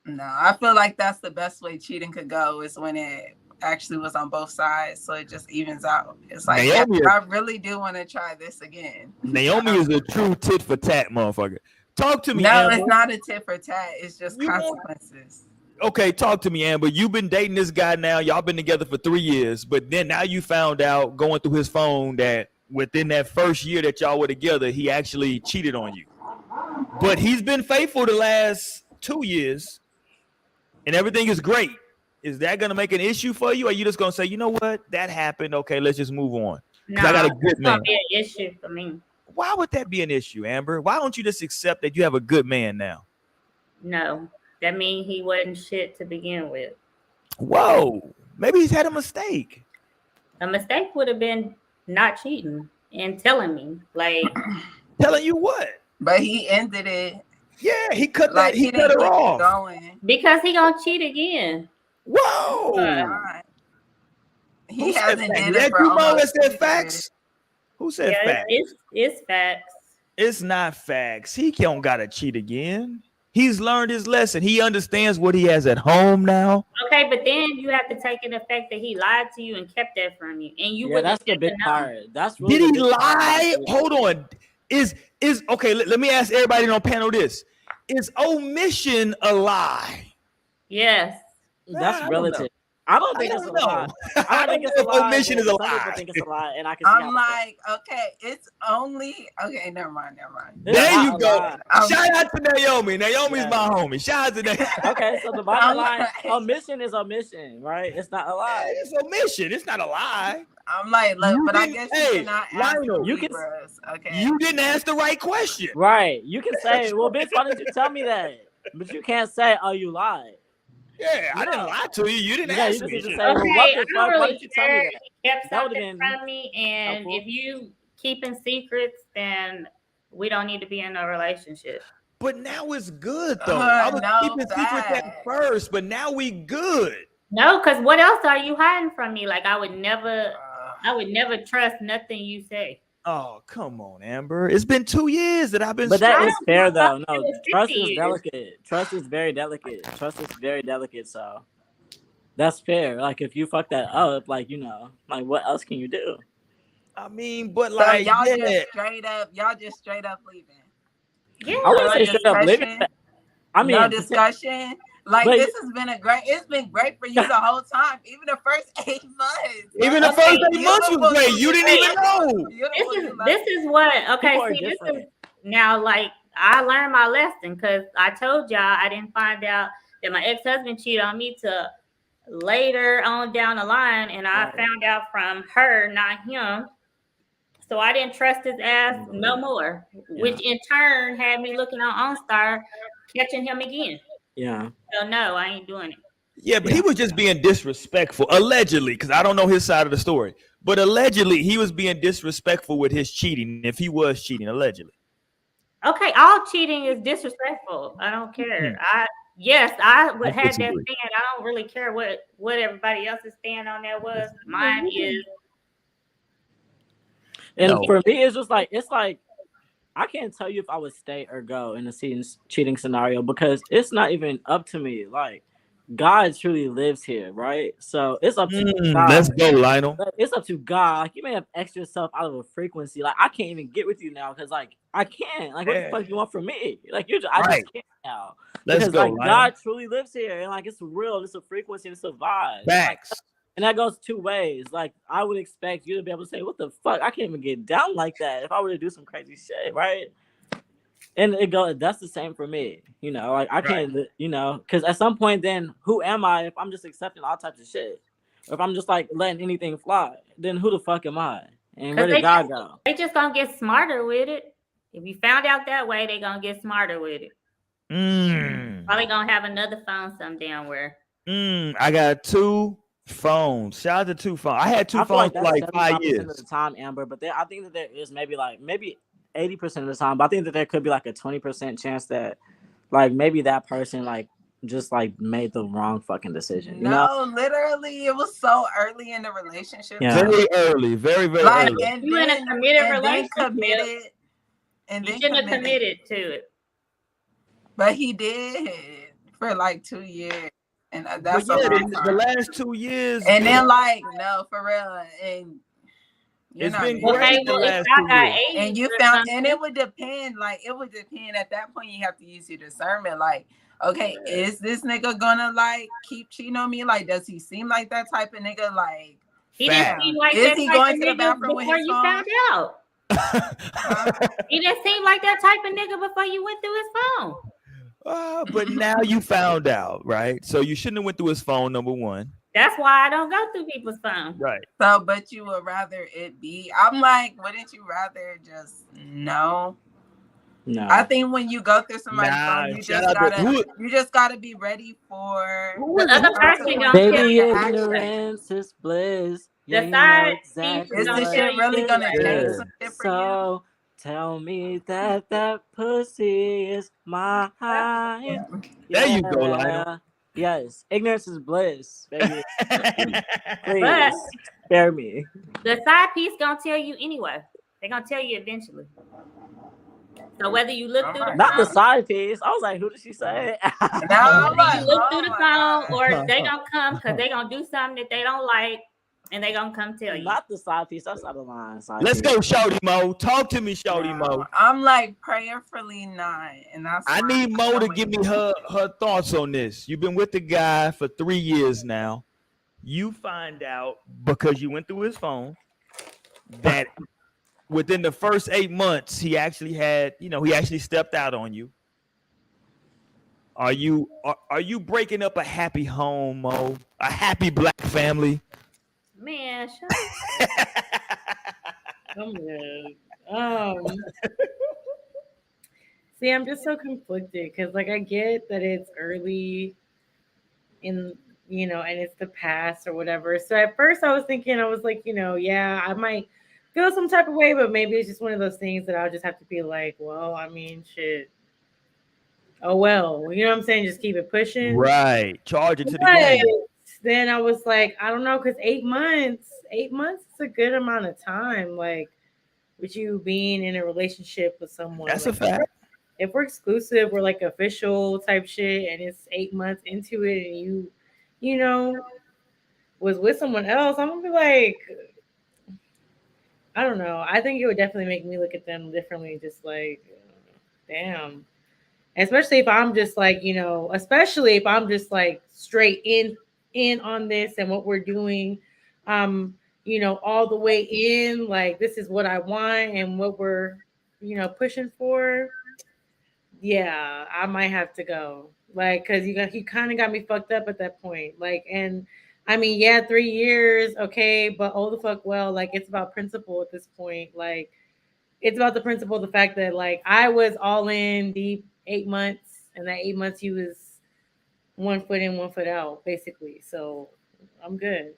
no, I feel like that's the best way cheating could go is when it actually was on both sides, so it just evens out. It's like, Naomi, I really do want to try this again. Naomi is a true tit for tat motherfucker. Talk to me. No, Amber. It's not a tit for tat. It's just consequences. Okay, talk to me, Amber. You've been dating this guy now. Y'all been together for 3 years, but then now you found out going through his phone that within that first year that y'all were together, he actually cheated on you. But he's been faithful the last 2 years, and everything is great. Is that going to make an issue for you? Or are you just going to say, you know what? That happened. Okay, let's just move on. No, I got a good man. It's going to be an issue for me. Why would that be an issue, Amber? Why don't you just accept that you have a good man now? No, that means he wasn't shit to begin with. Whoa, maybe he's had a mistake. A mistake would have been not cheating and telling me, like, telling you what? But he ended it. Yeah, he cut that. He cut her off because he gonna cheat again. Whoa! He hasn't did it for almost said facts. Who said facts? It's facts. It's not facts. He don't gotta cheat again. He's learned his lesson. He understands what he has at home now. Okay, but then you have to take in the fact that he lied to you and kept that from you, and you. Yeah, that's the big part. That's really did he lie? Hold on. Is okay? Let me ask everybody on panel this: is omission a lie? Yes. That's relative. I don't think it's a lie. I don't think it's a lie. Omission is a lie. Some people think it's a lie, and I can see I'm like, okay, it's only okay. Never mind. There you go. Shout out to Naomi. Naomi's my homie. Shout out to Naomi. Okay, so the bottom line, omission is omission, right? It's not a lie. It's omission. It's not a lie. I'm like, look, but I guess you cannot ask you can. Okay. You didn't ask the right question. Right. You can say, well, bitch, why didn't you tell me that? But you can't say, oh, you lied. Yeah, I didn't lie to you. You didn't ask me. Say, well, what the fuck? Why did you tell me that? He kept something from me, and if you keeping secrets, then we don't need to be in a relationship. But now it's good though. I was keeping secrets at first, but now we good. No, because what else are you hiding from me? Like I would never trust nothing you say. Oh, come on, Amber. It's been 2 years that I've been. But that is fair, though. No, trust is delicate. Trust is very delicate. Trust is very delicate. So that's fair. Like if you fuck that up, like like what else can you do? I mean, but so like y'all just straight up leaving. Yeah, I wouldn't say straight up leaving. I mean, no discussion. Like this has been it's been great for you the whole time, even the first 8 months. Even the first 8 months was great. You didn't even know. This is what this is now. Like I learned my lesson because I told y'all I didn't find out that my ex-husband cheated on me till later on down the line, and I found out from her, not him. So I didn't trust his ass no more, which in turn had me looking on OnStar, catching him again. Yeah. So no, I ain't doing it. Yeah, but he was just being disrespectful, allegedly, because I don't know his side of the story. But allegedly, he was being disrespectful with his cheating, if he was cheating, allegedly. Okay, all cheating is disrespectful. I don't care. I would have that stand. I don't really care what everybody else's stand on that was. Mine is. And for me, it's like I can't tell you if I would stay or go in a cheating scenario because it's not even up to me. Like God truly lives here, right? So it's up to God. Let's go, Lionel. It's up to God. Like you may have extra yourself out of a frequency. Like I can't even get with you now because like I can't. Like what the fuck you want from me? Like I just can't now. Let's because go, like Lionel. God truly lives here and like it's real. It's a frequency. It's a vibe. Facts. And that goes 2 ways. Like I would expect you to be able to say, "What the fuck? I can't even get down like that." If I were to do some crazy shit, right? And that's the same for me. Like I can't, because at some point, then who am I if I'm just accepting all types of shit? Or if I'm just like letting anything fly, then who the fuck am I? And where did God go? They just gonna get smarter with it. If you found out that way, they're gonna get smarter with it. Probably gonna have another phone some damn where. I got 2 phones. Shout out to 2 phones. I had 2 phones for like 5 years. Of the time, Amber, but I think that there is maybe 80% of the time, but I think that there could be like a 20% chance that like maybe that person like just like made the wrong fucking decision. You know? Literally, it was so early in the relationship. Yeah. Very early, very like, early. And you then, in a committed and relationship. Then committed, and you then shouldn't have committed to it. But he did for like 2 years, and that's the last 2 years. And then like no, for real, and it's been great the last 2 years. And you found, and it would depend. Like it would depend. At that point, you have to use your discernment. Like, okay, is this nigga gonna like keep cheating on me? Like, does he seem like that type of nigga? Like, he didn't seem like is that he type going of to the nigga bathroom before with his you phone? found out. He didn't seem like that type of nigga before you went through his phone. But now you found out, right? So you shouldn't have went through his phone, number one. That's why I don't go through people's phones. Right. So, but you would rather it be? I'm like, wouldn't you rather just know? No. I think when you go through somebody's phone, you just gotta be ready for the other person gonna baby, ignorance is bliss. The side exactly is this shit really gonna change some shit for you? Tell me that pussy is mine. There you go, Lionel. Yes, ignorance is bliss, baby. Please spare me. The side piece gonna tell you anyway. They're gonna tell you eventually. So whether you look through not the side piece, I was like, who did she say? No, you look through the phone, or they gonna come because they gonna do something that they don't like, and they gonna come tell you. Not the side piece. That's out of line. Let's go, Shorty Mo. Talk to me, Shorty Mo. I'm like prayerfully not, and that's. I need Mo to give me her thoughts on this. You've been with the guy for 3 years now. You find out because you went through his phone that within the first 8 months he actually had, he actually stepped out on you. Are you breaking up a happy home, Mo? A happy black family? Man, shut I'm good. See, I'm just so conflicted because, like, I get that it's early in, and it's the past or whatever. So at first I was thinking, I was like, yeah, I might feel some type of way, but maybe it's just one of those things that I'll just have to be like, well, I mean, shit. Oh, well, you know what I'm saying? Just keep it pushing. Right. Charge it to the game. Then I was like, I don't know, because 8 months is a good amount of time. Like, with you being in a relationship with someone. That's like, a fact. If we're exclusive, we're like official type shit, and it's 8 months into it, and you was with someone else, I'm gonna be like, I don't know. I think it would definitely make me look at them differently. Just like, damn. Especially if I'm just like, especially if I'm just like straight in on this and what we're doing, all the way in, like this is what I want and what we're, pushing for. Yeah, I might have to go. Like, cause you kind of got me fucked up at that point. Like, and I mean, yeah, 3 years, okay, but oh the fuck well, like it's about principle at this point. Like, it's about the principle, the fact that like I was all in deep 8 months, and that 8 months he was 1 foot in, 1 foot out, basically. So I'm good.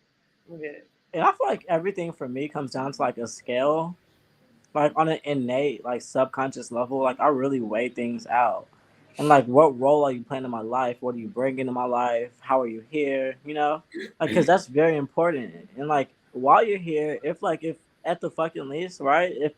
And I feel like everything for me comes down to like a scale, like on an innate, like subconscious level. Like I really weigh things out. And like, what role are you playing in my life? What do you bring into my life? How are you here? Like, because that's very important. And like, while you're here, if at the fucking least, right? If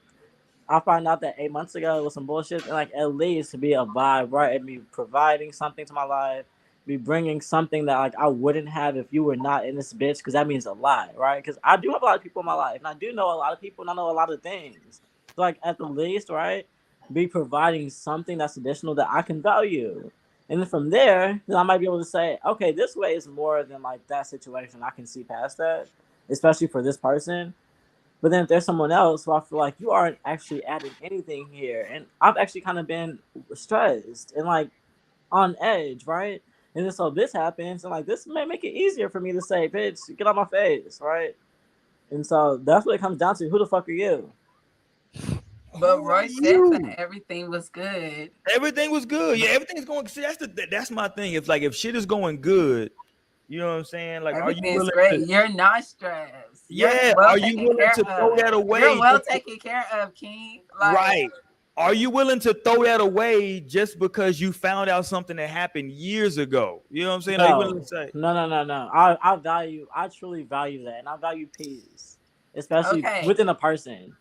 I find out that 8 months ago it was some bullshit, and like at least to be a vibe, right? And me providing something to my life, be bringing something that like I wouldn't have if you were not in this bitch, because that means a lot, right? Because I do have a lot of people in my life, and I do know a lot of people, and I know a lot of things. So like at the least, right? Be providing something that's additional that I can value. And then from there, then I might be able to say, okay, this way is more than like that situation. I can see past that, especially for this person. But then if there's someone else who I feel like you aren't actually adding anything here, and I've actually kind of been stressed and like on edge, right? And then so this happens, and like this may make it easier for me to say, bitch, get on my face, right? And so that's what it comes down to. Who the fuck are you? But Roy said that everything was good. Everything was good. Yeah, everything's going. See, that's my thing. It's like if shit is going good, you know what I'm saying? Like, are you willing great. to? You're not stressed. Yeah, well are you willing to throw that away? You're well taken care of, King. Like, right. Are you willing to throw that away just because you found out something that happened years ago? You know what I'm saying? No, are you willing to say? No. I truly value that, and I value peace, especially within a person.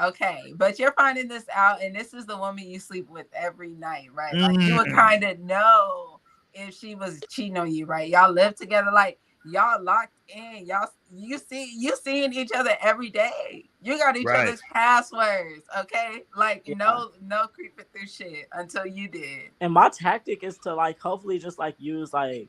Okay, but you're finding this out, and this is the woman you sleep with every night, right? Like, you would kind of know if she was cheating on you, right? Y'all live together, like y'all locked in. You seeing each other every day. You got each other's passwords, okay? Like no creeping through shit until you did. And my tactic is to like hopefully just like use like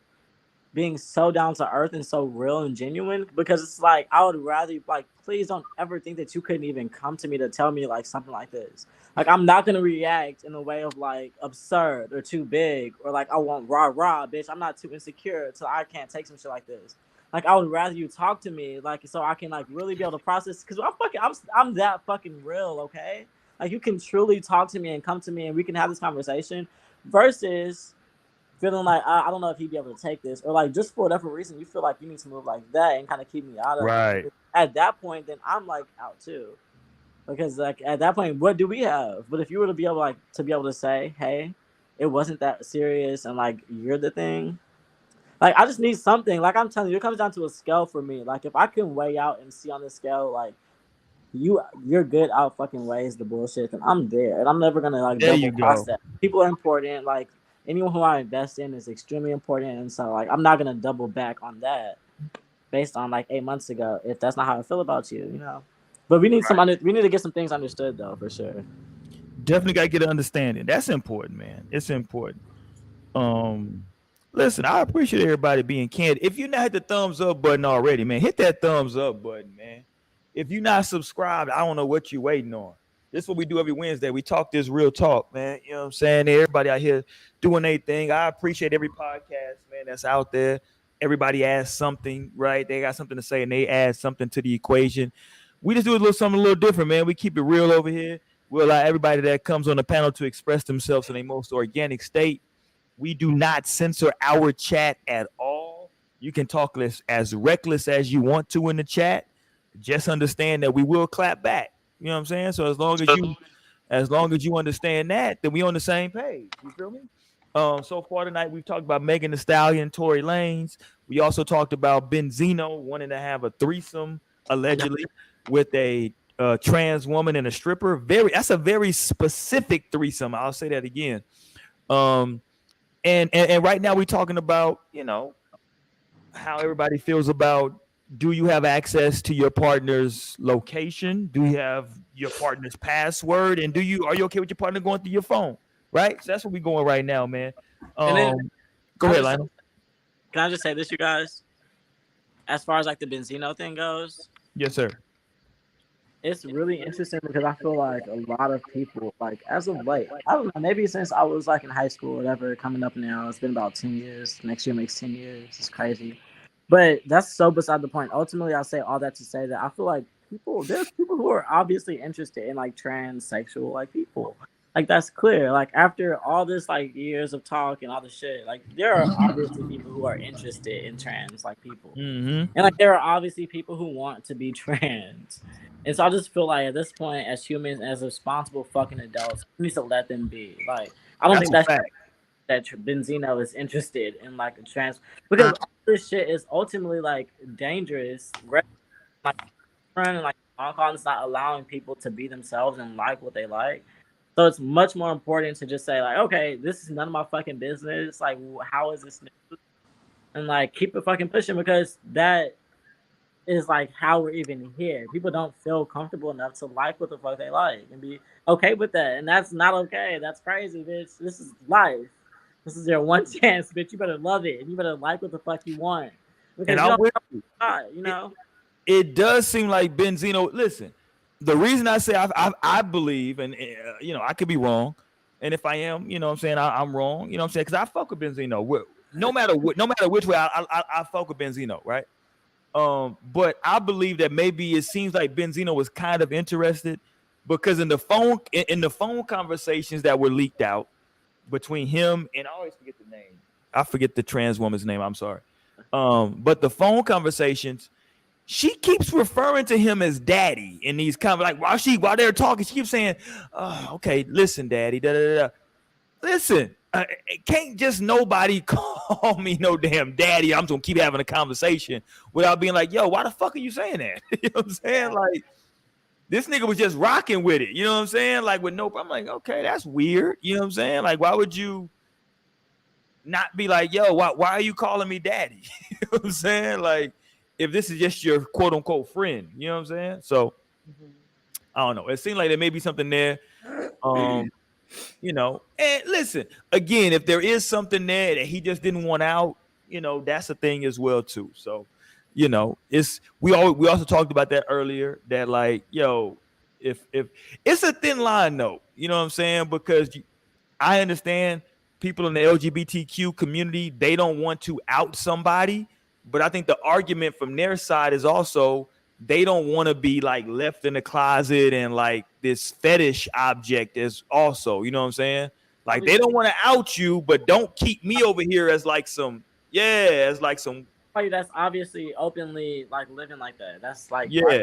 being so down to earth and so real and genuine, because it's like I would rather like please don't ever think that you couldn't even come to me to tell me like something like this. Like I'm not gonna react in a way of like absurd or too big or like I want rah bitch. I'm not too insecure so I can't take some shit like this. Like I would rather you talk to me like so I can like really be able to process, because I'm that fucking real, okay? Like you can truly talk to me and come to me and we can have this conversation versus feeling like I don't know if he'd be able to take this, or like just for whatever reason you feel like you need to move like that and kind of keep me out of it. At that point, then I'm like out too, because like at that point, what do we have? But if you were to be able to say, hey, it wasn't that serious, and like you're the thing, like I just need something. Like I'm telling you, it comes down to a scale for me. Like if I can weigh out and see on the scale, like you're good out fucking weighs the bullshit, then I'm there, and I'm never gonna like double cross that. People are important, like. Anyone who I invest in is extremely important, and so like I'm not gonna double back on that based on like 8 months ago if that's not how I feel about you, you know. But we need we need to get some things understood though, for sure. Definitely gotta get an understanding. That's important, man. It's important. Listen, I appreciate everybody being candid. If you're not hit the thumbs up button already, man, hit that thumbs up button, man. If you're not subscribed, I don't know what you're waiting on. This is what we do every Wednesday. We talk this real talk, man. You know what I'm saying? Everybody out here doing their thing. I appreciate every podcast, man, that's out there. Everybody adds something, right? They got something to say and they add something to the equation. We just do something a little different, man. We keep it real over here. We allow everybody that comes on the panel to express themselves in a most organic state. We do not censor our chat at all. You can talk as reckless as you want to in the chat. Just understand that we will clap back. You know what I'm saying? So as long as you understand that, then we on the same page. You feel me? So far tonight, we've talked about Megan Thee Stallion, Tory Lanez. We also talked about Benzino wanting to have a threesome, allegedly, with a trans woman and a stripper. That's a very specific threesome. I'll say that again. And right now we're talking about, you know, how everybody feels about, do you have access to your partner's location? Do you have your partner's password? And are you okay with your partner going through your phone? Right? So that's where we're going right now, man. Go ahead, Lionel. Can I just say this, you guys? As far as like the Benzino thing goes. Yes, sir. It's really interesting because I feel like a lot of people, like as of late, I don't know, maybe since I was like in high school or whatever, coming up now, it's been about 10 years. Next year makes 10 years. It's crazy. But that's so beside the point. Ultimately, I say all that to say that I feel like there's people who are obviously interested in like transsexual like people. Like that's clear. Like after all this like years of talk and all this shit, like there are obviously people who are interested in trans like people. Mm-hmm. And like there are obviously people who want to be trans. And so I just feel like at this point, as humans, as responsible fucking adults, we need to let them be. Like I don't think that Benzino is interested in like a trans, because all this shit is ultimately like dangerous. Like and like Hong Kong's not allowing people to be themselves and like what they like. So it's much more important to just say like, okay, this is none of my fucking business. Like, how is this news? And like keep it fucking pushing, because that is like how we're even here. People don't feel comfortable enough to like what the fuck they like and be okay with that. And that's not okay. That's crazy, bitch. This is life. This is your one chance, bitch. You better love it. And you better like what the fuck you want. Because you know? It does seem like Benzino. Listen, the reason I say I believe, and you know, I could be wrong, and if I am, you know what I'm saying, I'm wrong. You know what I'm saying? Because I fuck with Benzino. No matter which way, I fuck with Benzino, right? But I believe that maybe it seems like Benzino was kind of interested because in the phone conversations that were leaked out between him and I always forget the name. I forget the trans woman's name. I'm sorry. But the phone conversations, she keeps referring to him as daddy in these like while they're talking, she keeps saying, "Oh, okay, listen, daddy, da da da." Listen, can't just nobody call me no damn daddy. I'm just gonna keep having a conversation without being like, "Yo, why the fuck are you saying that?" You know what I'm saying? Like, this nigga was just rocking with it. You know what I'm saying? Like with I'm like, okay, that's weird. You know what I'm saying? Like, why would you not be like, "Yo, why are you calling me daddy?" You know what I'm saying? Like, if this is just your quote unquote friend, you know what I'm saying? So I don't know. It seemed like there may be something there. You know, and listen, again, if there is something there that he just didn't want out, you know, that's a thing as well too. So, you know, we also talked about that earlier, that like, yo, if it's a thin line though, you know what I'm saying? Because I understand people in the LGBTQ community, they don't want to out somebody, but I think the argument from their side is also they don't want to be like left in the closet and like this fetish object is also, you know what I'm saying? Like they don't want to out you, but don't keep me over here as like some, as like some. That's obviously openly like living like that. That's like, yeah.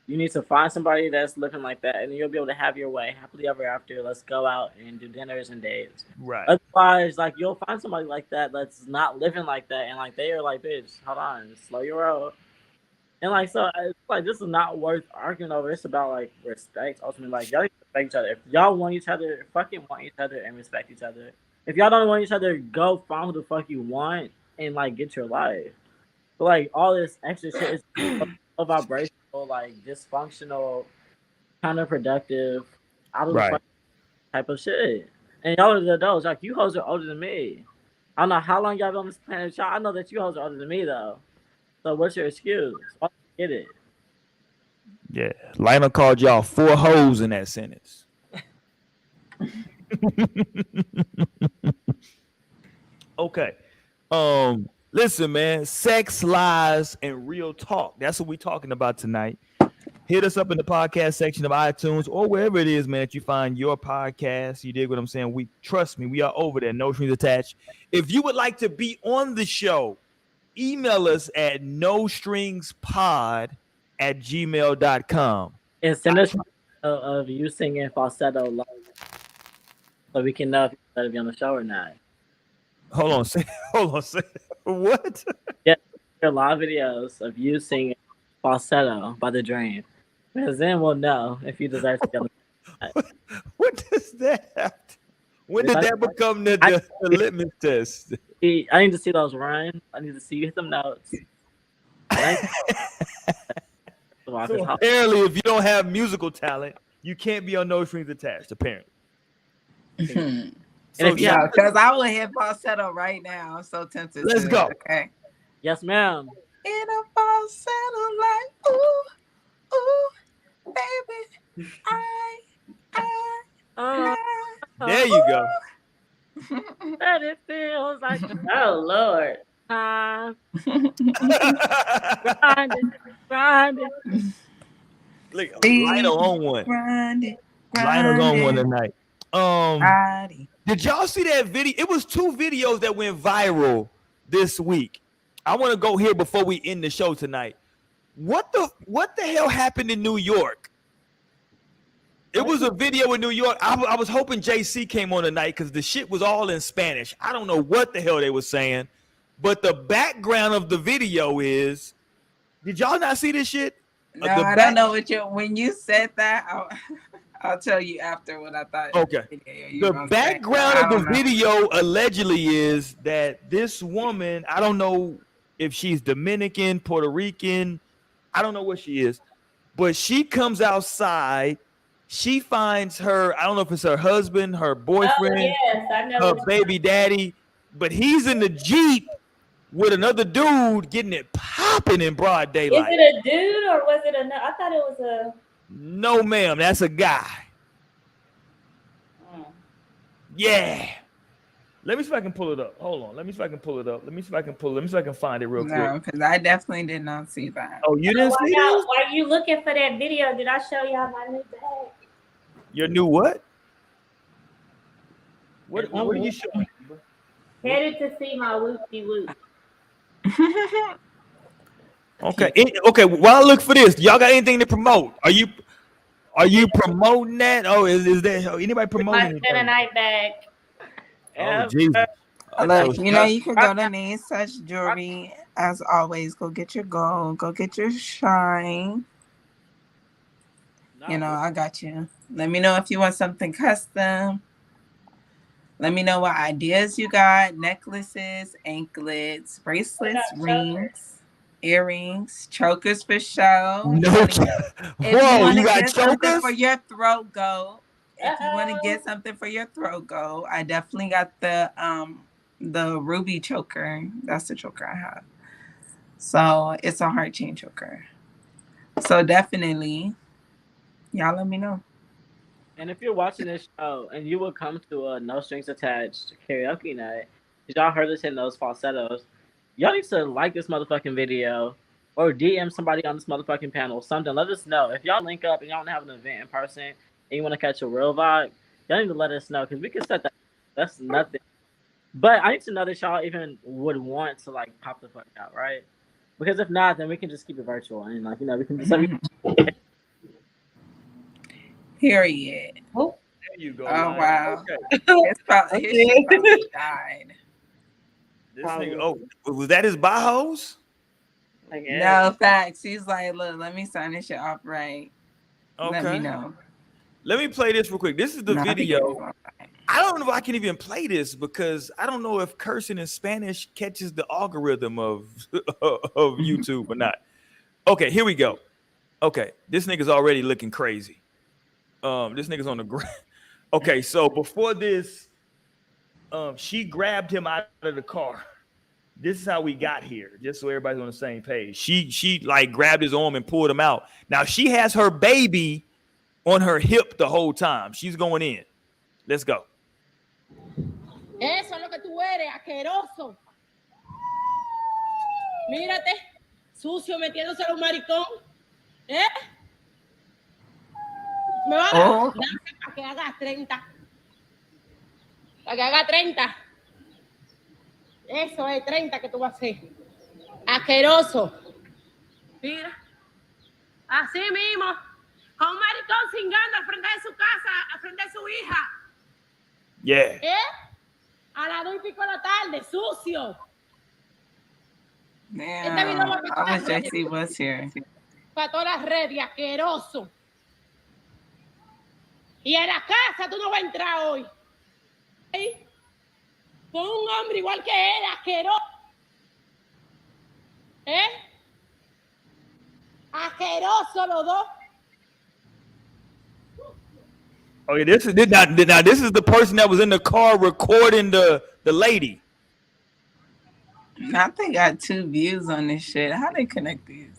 You need to find somebody that's living like that, and you'll be able to have your way happily ever after. Let's go out and do dinners and dates. Right. Otherwise, like you'll find somebody like that that's not living like that, and like they are like, bitch, hold on, slow your roll. And like, so it's like this is not worth arguing over. It's about like respect. Ultimately, like y'all need to respect each other. If y'all want each other, fucking want each other and respect each other. If y'all don't want each other, go find who the fuck you want and like get your life. But like all this extra shit is so vibrational, like dysfunctional, counterproductive, out of the fucking type of shit. And y'all are the adults. Like you hoes are older than me. I don't know how long y'all been on this planet. I know that you hoes are older than me though. So what's your excuse? I get it. Yeah, Lionel called y'all 4 hoes in that sentence. Okay. Listen, man, sex, lies, and real talk. That's what we're talking about tonight. Hit us up in the podcast section of iTunes or wherever it is, man, that you find your podcast. You dig what I'm saying? Trust me, we are over there. No strings attached. If you would like to be on the show, email us at nostringspod@gmail.com. And send us of you singing falsetto so we can know if you're going to be on the show or not. Hold on. What? Yeah, your live videos of you singing falsetto by The Dream. Because then we'll know if you deserve to be on the show. What does that have to? When did that become the litmus test? I need to see those run. I need to see you hit them notes. So apparently, if you don't have musical talent, you can't be on No Strings Attached, apparently. So yeah, because I will hit falsetto right now. I'm so tempted. Let's go. Okay. Yes, ma'am. In a falsetto like, ooh, ooh, baby, There you go. That it feels like oh Lord. Grind it. Look, Lionel on one. Lionel's on one tonight. Did y'all see that video? It was 2 videos that went viral this week. I want to go here before we end the show tonight. What the hell happened in New York? It was a video in New York. I was hoping JC came on tonight because the shit was all in Spanish. I don't know what the hell they were saying, but the background of the video is. Did y'all not see this shit? No, I don't know what when you said that. I'll tell you after what I thought. Okay. The background of the video allegedly is that this woman, I don't know if she's Dominican, Puerto Rican, I don't know what she is, but she comes outside. She finds her, I don't know if it's her husband, her boyfriend, her baby daddy, but he's in the Jeep with another dude getting it popping in broad daylight. Is it a dude or was it I thought it was a. No, ma'am, that's a guy. Yeah. Let me see if I can pull it up. Hold on. Let me see if I can pull it up. Let me see if I can find it real quick. No, because I definitely did not see that. Oh, you didn't see this? While you looking for that video, did I show y'all my new bag? Your new what? What are you showing? Headed to see my whoopty whoop. Okay. Okay. While I look for this, y'all got anything to promote? Are you promoting that? Oh, is there anybody promoting My spend a night bag. Oh, Jesus. Look, you know, you can go to Name Such Jewelry. As always, go get your gold. Go get your shine. You know, I got you. Let me know if you want something custom. Let me know what ideas you got. Necklaces, anklets, bracelets, rings, earrings, chokers for show. No. Whoa, you got chokers for your throat go. If you want to get something for your throat go, I definitely got the ruby choker. That's the choker I have. So it's a heart chain choker. So definitely, y'all let me know. And if you're watching this show and you will come to a No Strings Attached karaoke night, because y'all heard us hitting those falsettos, y'all need to like this motherfucking video or DM somebody on this motherfucking panel or something. Let us know. If y'all link up and y'all want to have an event in person and you want to catch a real vibe, y'all need to let us know because we can set that. That's nothing. But I need to know that y'all even would want to like pop the fuck out, right? Because if not, then we can just keep it virtual and like, you know, we can just Period. There you go. Oh, wow. Okay. His probably died. This nigga, was that his bajos? No, facts. He's like, look, let me sign this shit off right. Okay. Let me know. Let me play this real quick. This is the video. I don't know if I can even play this because I don't know if cursing in Spanish catches the algorithm of YouTube or not. Okay, here we go. Okay, this nigga's already looking crazy. This nigga's on the ground. Okay, so before this, she grabbed him out of the car. This is how we got here, just so everybody's on the same page. She like grabbed his arm and pulled him out. Now she has her baby on her hip the whole time. She's going in. Let's go. Eso es lo que tú eres, asqueroso. Mírate, sucio metiéndose a un maricón. Me va a dar para que hagas 30. Para que haga 30. Eso es 30 que tú vas a hacer. Asqueroso. Mira. Así mismo. Con un maricón cingando al frente de su casa, al frente de su hija. Yeah. A las 2:00 de la tarde, sucio. Damn, I wish JC was here. Para todas las redes, asqueroso. Y a la casa tú no vas a entrar hoy. Con un hombre igual que él, asqueroso. Asqueroso los dos. Okay, this is the person that was in the car recording the lady. I think I got 2 views on this shit. How they connect these?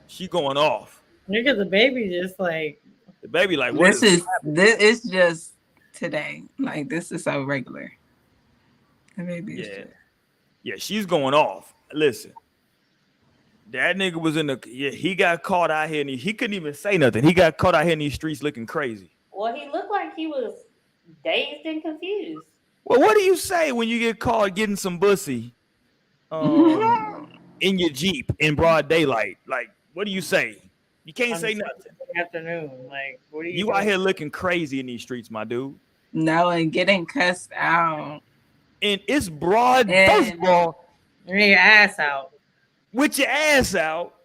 She going off. Nigga, the baby just like the baby like what this is just today. Like this is so regular. The baby is just... Yeah, she's going off. Listen. That nigga was he got caught out here and he couldn't even say nothing. He got caught out here in these streets looking crazy. Well, he looked like he was dazed and confused. Well, what do you say when you get caught getting some bussy in your Jeep in broad daylight? Like, what do you say? You can't say nothing. Afternoon, like, what are you out here looking crazy in these streets, my dude? No, and getting cussed out. And it's broad. First of all, your ass out. With your ass out,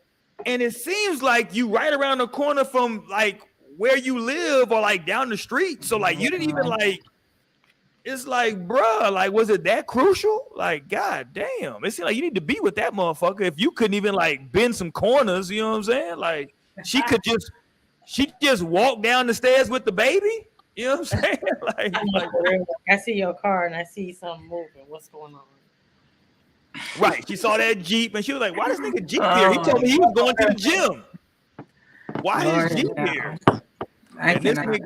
and it seems like you right around the corner from like where you live or like down the street. So like you didn't even like. It's like, bruh, like was it that crucial? Like, god damn, it seems like you need to be with that motherfucker. If you couldn't even like bend some corners, you know what I'm saying? Like she just walk down the stairs with the baby. You know what I'm saying? Like I see your car and I see something moving. What's going on? Right. She saw that Jeep and she was like, why this nigga Jeep here? He told me he was going to the gym. Why Lord, is Jeep no. here? I cannot.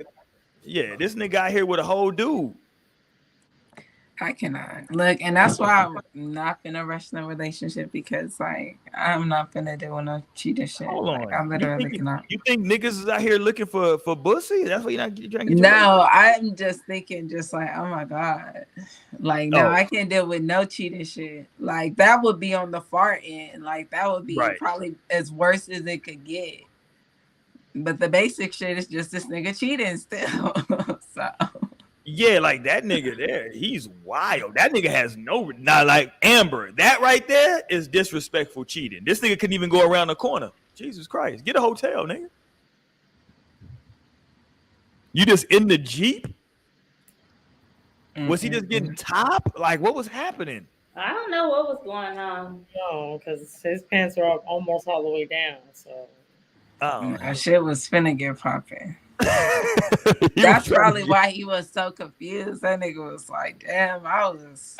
This nigga out here with a whole dude. I cannot. Look, and that's why I'm not gonna rush no relationship because like I'm not gonna do no cheating shit. Hold on. Like, I literally cannot. You think niggas is out here looking for pussy? That's what you're not trying to get No, I'm just thinking just like, oh my God. Like no, Oh. I can't deal with no cheating shit. Like that would be on the far end. Like that would be probably as worse as it could get. But the basic shit is just this nigga cheating still. So yeah, like that nigga there, he's wild. That nigga has not like Amber. That right there is disrespectful cheating. This nigga couldn't even go around the corner. Jesus Christ. Get a hotel, nigga. You just in the Jeep? Was he just getting top? Like, what was happening? I don't know what was going on. No, because his pants were almost all the way down. So that shit was finna get popping. That's probably why he was so confused. That nigga was like, damn, I was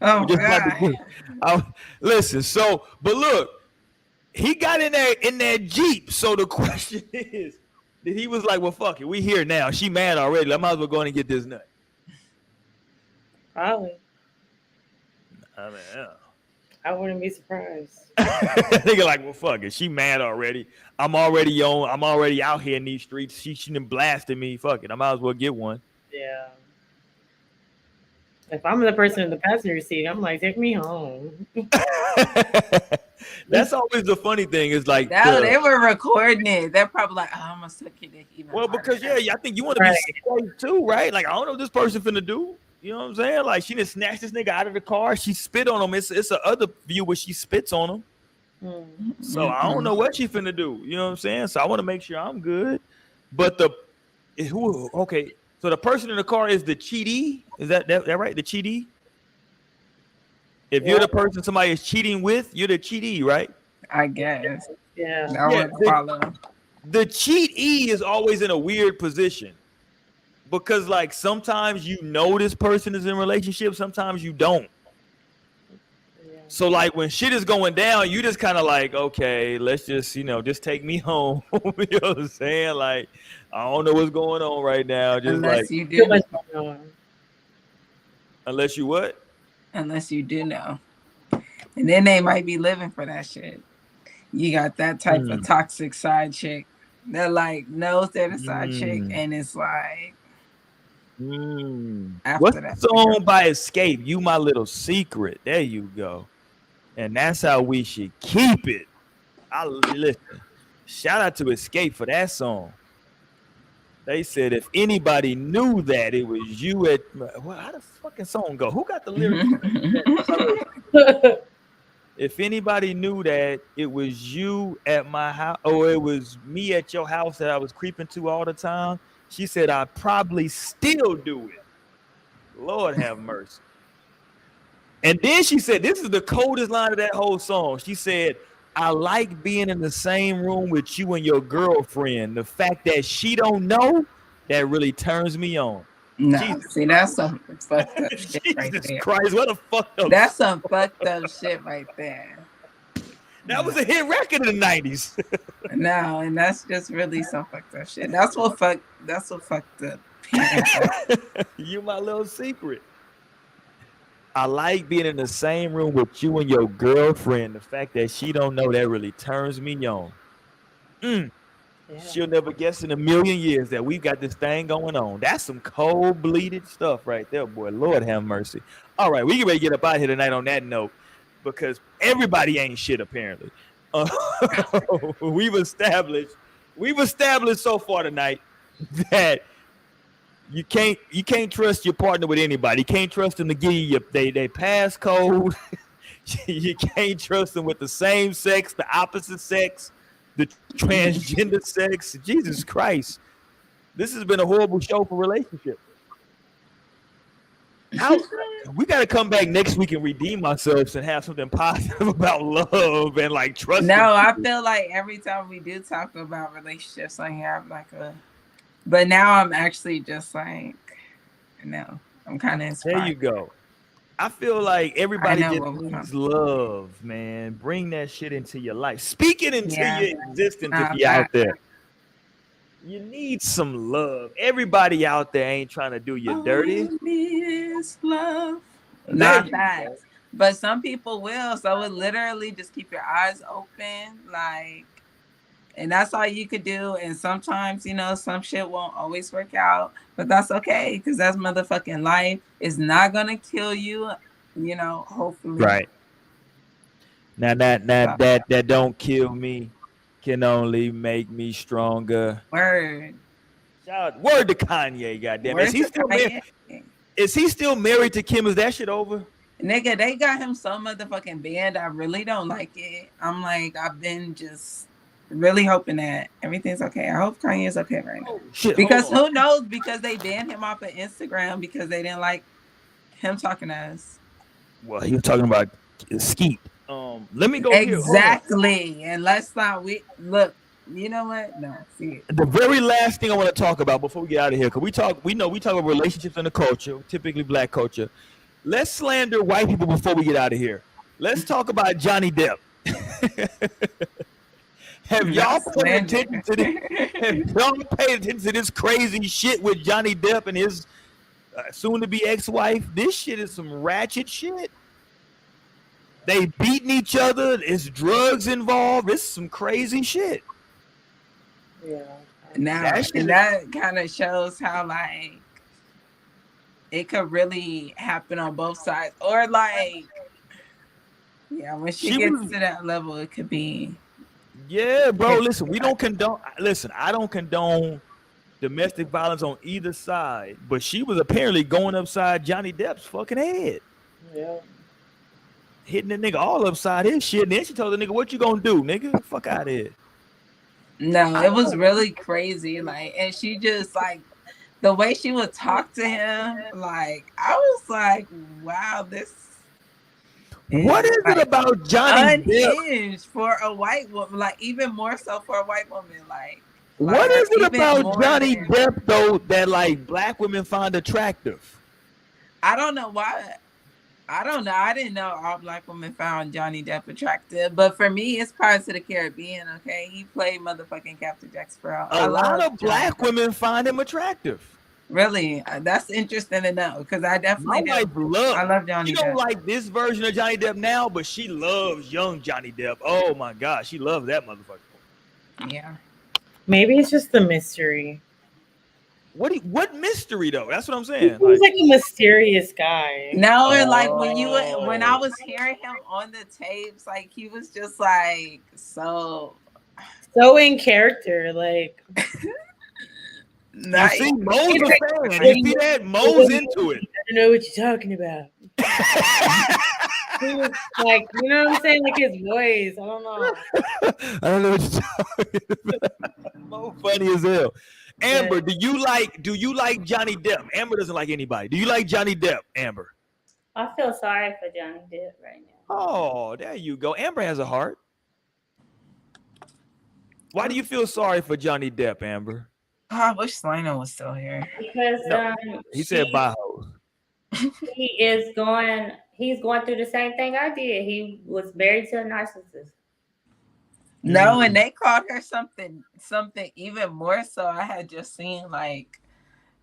oh my God. Listen, but look, he got in that Jeep. So the question is, he was like, well, fuck it, we here now. She mad already. I might as well go in and get this nut. Probably. I mean, yeah. I wouldn't be surprised. Nigga like, well, fuck it. She mad already. I'm already out here in these streets. She done blasted me. Fuck it. I might as well get one. Yeah. If I'm the person in the passenger seat, I'm like, take me home. That's always the funny thing is like they were recording it. They're probably like, oh, I'm gonna suck your dick even harder. Because I think you want to be safe too, right? Like I don't know what this person finna do. You know what I'm saying? Like she just snatched this nigga out of the car. She spit on him. It's a other view where she spits on him. Mm-hmm. So I don't know what she finna do. You know what I'm saying? So I want to make sure I'm good. But so the person in the car is the cheatee. Is that right? The cheatee? If you're the person somebody is cheating with, you're the cheatee, right? I guess. Yeah. The cheatee is always in a weird position. Because like sometimes you know this person is in a relationship, sometimes you don't. Yeah. So like when shit is going down, you just kind of like, okay, let's just just take me home. You know what I'm saying? Like I don't know what's going on right now. Just unless you do. Unless you what? Unless you do know, and then they might be living for that shit. You got that type of toxic side chick that like knows they're the side chick, and it's like. What's the song by Escape? You My Little Secret. There you go. And that's how we should keep it. Listen. Shout out to Escape for that song. They said if anybody knew that it was you at how the fucking song go? Who got the lyrics? If anybody knew that it was you at my house or it was me at your house that I was creeping to all the time. She said, I probably still do it. Lord have mercy. And then she said, this is the coldest line of that whole song. She said, I like being in the same room with you and your girlfriend. The fact that she don't know, that really turns me on. No, Jesus see, that's some fucked up shit Jesus right there. Christ, what a fucked up. That's some fucked up shit right there. That was a hit record in the 90s. No, and that's just really some fucked up shit. That's what fucked up. You my little secret. I like being in the same room with you and your girlfriend. The fact that she don't know, that really turns me on. Yeah. She'll never guess in a million years that we've got this thing going on. That's some cold-blooded stuff right there, boy. Lord have mercy. All right, we get ready to get up out here tonight on that note. Because everybody ain't shit apparently. We've established so far tonight that you can't trust your partner with anybody. You can't trust them to give you they passcode. You can't trust them with the same sex, the opposite sex, the transgender sex. Jesus Christ, this has been a horrible show for relationships. We got to come back next week and redeem ourselves and have something positive about love and like trust. No, I feel like every time we do talk about relationships, I have but now I'm actually just like, no, I'm kind of inspired. There you go. I feel like everybody just needs love, man. Bring that shit into your life. Speak it into your existence if you're out there. You need some love. Everybody out there ain't trying to do you dirty. Is love. Not facts. But some people will. So it literally just keep your eyes open. Like, and that's all you could do. And sometimes, you know, some shit won't always work out. But that's okay. Because that's motherfucking life. It's not gonna kill you, you know, hopefully. Right. Now that don't kill me can only make me stronger. Word. Word to Kanye, goddamn. Is he still married to Kim? Is that shit over? Nigga, they got him so motherfucking banned. I really don't like it. I'm like, I've been just really hoping that everything's okay. I hope Kanye's okay right now. Shit, because who knows? Because they banned him off of Instagram because they didn't like him talking to us. Well, he was talking about Skeet. Let me go exactly. And let's not look. You know what? No, see it. The very last thing I want to talk about before we get out of here, because we talk about relationships in the culture, typically black culture. Let's slander white people before we get out of here. Let's talk about Johnny Depp. Have y'all paid attention to this? Have y'all paid attention to this crazy shit with Johnny Depp and his soon-to-be ex-wife? This shit is some ratchet shit. They beating each other. There's drugs involved. It's some crazy shit. Yeah. Now that kind of shows how like it could really happen on both sides, or like, yeah, when she gets to that level, it could be. Yeah, bro. Listen, we don't condone. Listen, I don't condone domestic violence on either side, but she was apparently going upside Johnny Depp's fucking head. Yeah. Hitting the nigga all upside his shit. And then she told the nigga, "What you gonna do, nigga? Fuck out of here." No, it was really crazy. Like, and she just like the way she would talk to him. Like, I was like, wow, this. What is it about Johnny Depp for a white woman? Like, even more so for a white woman. Like, what is it about Johnny Depp though that like black women find attractive? I don't know why. I don't know. I didn't know all black women found Johnny Depp attractive, but for me, it's Pirates of the Caribbean. Okay, he played motherfucking Captain Jack Sparrow. A lot of black women find him attractive. Really, that's interesting to know because I definitely do. I love Johnny Depp. She don't like this version of Johnny Depp now, but she loves young Johnny Depp. Oh my God, she loves that motherfucker. Yeah. Maybe it's just the mystery. What mystery though? That's what I'm saying. He's like a mysterious guy. No, and like when I was hearing him on the tapes, like he was just like so in character, like. Nice. You see, Mo's a fan. You see that? Mo's into it. I don't know what you're talking about. He was like, you know what I'm saying? Like his voice. I don't know. I don't know what you're talking about. Mo funny as hell. Amber, do you like Johnny Depp? Amber doesn't like anybody. Do you like Johnny Depp, Amber? I feel sorry for Johnny Depp right now. Oh, there you go. Amber has a heart. Why do you feel sorry for Johnny Depp, Amber? I wish Selena was still here. Because he said bye. He's going through the same thing I did. He was married to a narcissist. No, and they called her something even more so. I had just seen like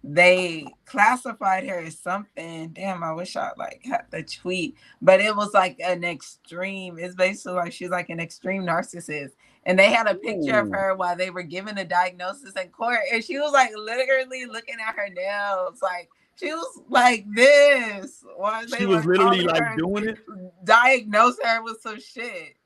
they classified her as something. Damn, I wish I like had the tweet, but it was like an extreme. It's basically like she's like an extreme narcissist. And they had a picture of her while they were giving a diagnosis in court, and she was like literally looking at her nails, like she was like this. She was literally like doing it. Diagnose her with some shit.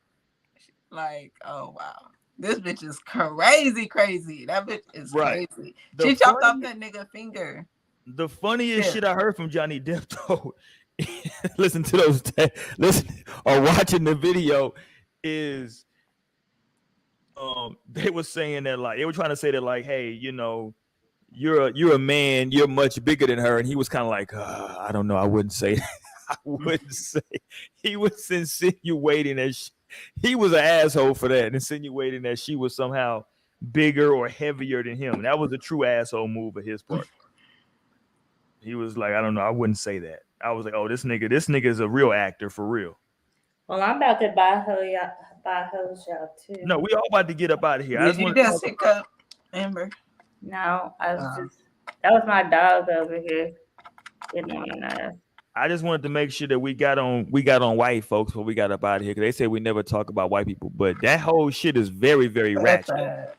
Like, oh wow, this bitch is crazy. That bitch is crazy. She chopped off that nigga finger. The funniest shit I heard from Johnny Depp though, listen to those, or watching the video is, they were saying that like they were trying to say that like, hey, you know, you're a man, you're much bigger than her, and he was kind of like, I don't know, I wouldn't say. I wouldn't say. He was insinuating that he was an asshole for that, insinuating that she was somehow bigger or heavier than him. That was a true asshole move of his part. He was like, I don't know, I wouldn't say that. I was like, oh, this nigga is a real actor for real. Well, I'm about to buy hoes y'all too. No, we all about to get up out of here. Did you just pick up Amber? No, I was just that was my dog over here. I just wanted to make sure that we got on white folks before we got up out of here, because they say we never talk about white people, but that whole shit is very, very ratchet.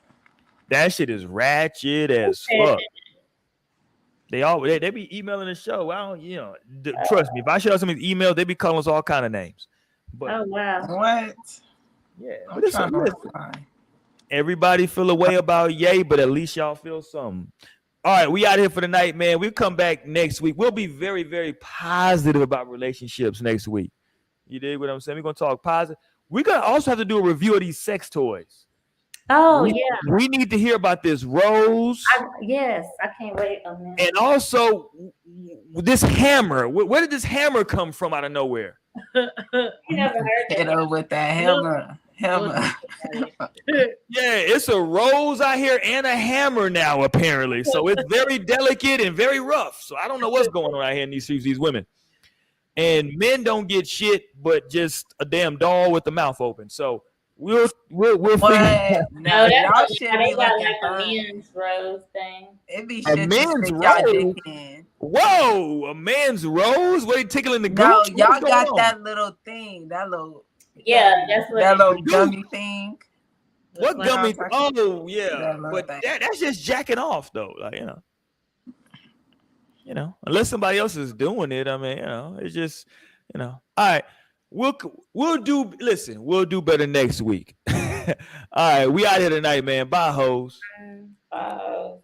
That shit is ratchet as fuck. They be emailing the show. I don't, trust me. If I show out some of these emails, they be calling us all kind of names. But, oh wow, what? Yeah, but listen, everybody feel a way about Ye, but at least y'all feel something. All right, we out here for the night, man. We'll come back next week. We'll be very, very positive about relationships next week. You dig what I'm saying? We're gonna talk positive. We're gonna also have to do a review of these sex toys. Oh, we need to hear about this rose. Yes, I can't wait on that. And also this hammer. Where did this hammer come from out of nowhere? You never heard that. With that hammer. Yeah, it's a rose out here and a hammer now, apparently. So it's very delicate and very rough. So I don't know what's going on out here in these women. And men don't get shit, but just a damn doll with the mouth open. So we'll figure. No, y'all should they be got looking like a men's rose thing. It be a shit man's rose. Whoa, a man's rose? What, he tickling the No, gooch? y'all got that little thing, that little that's what that little gummy thing. What gummy? Oh yeah, but that's just jacking off though. Like you know, unless somebody else is doing it. I mean, it's just All right, we'll do. Listen, we'll do better next week. All right, we out here tonight, man. Bye, hoes. Bye.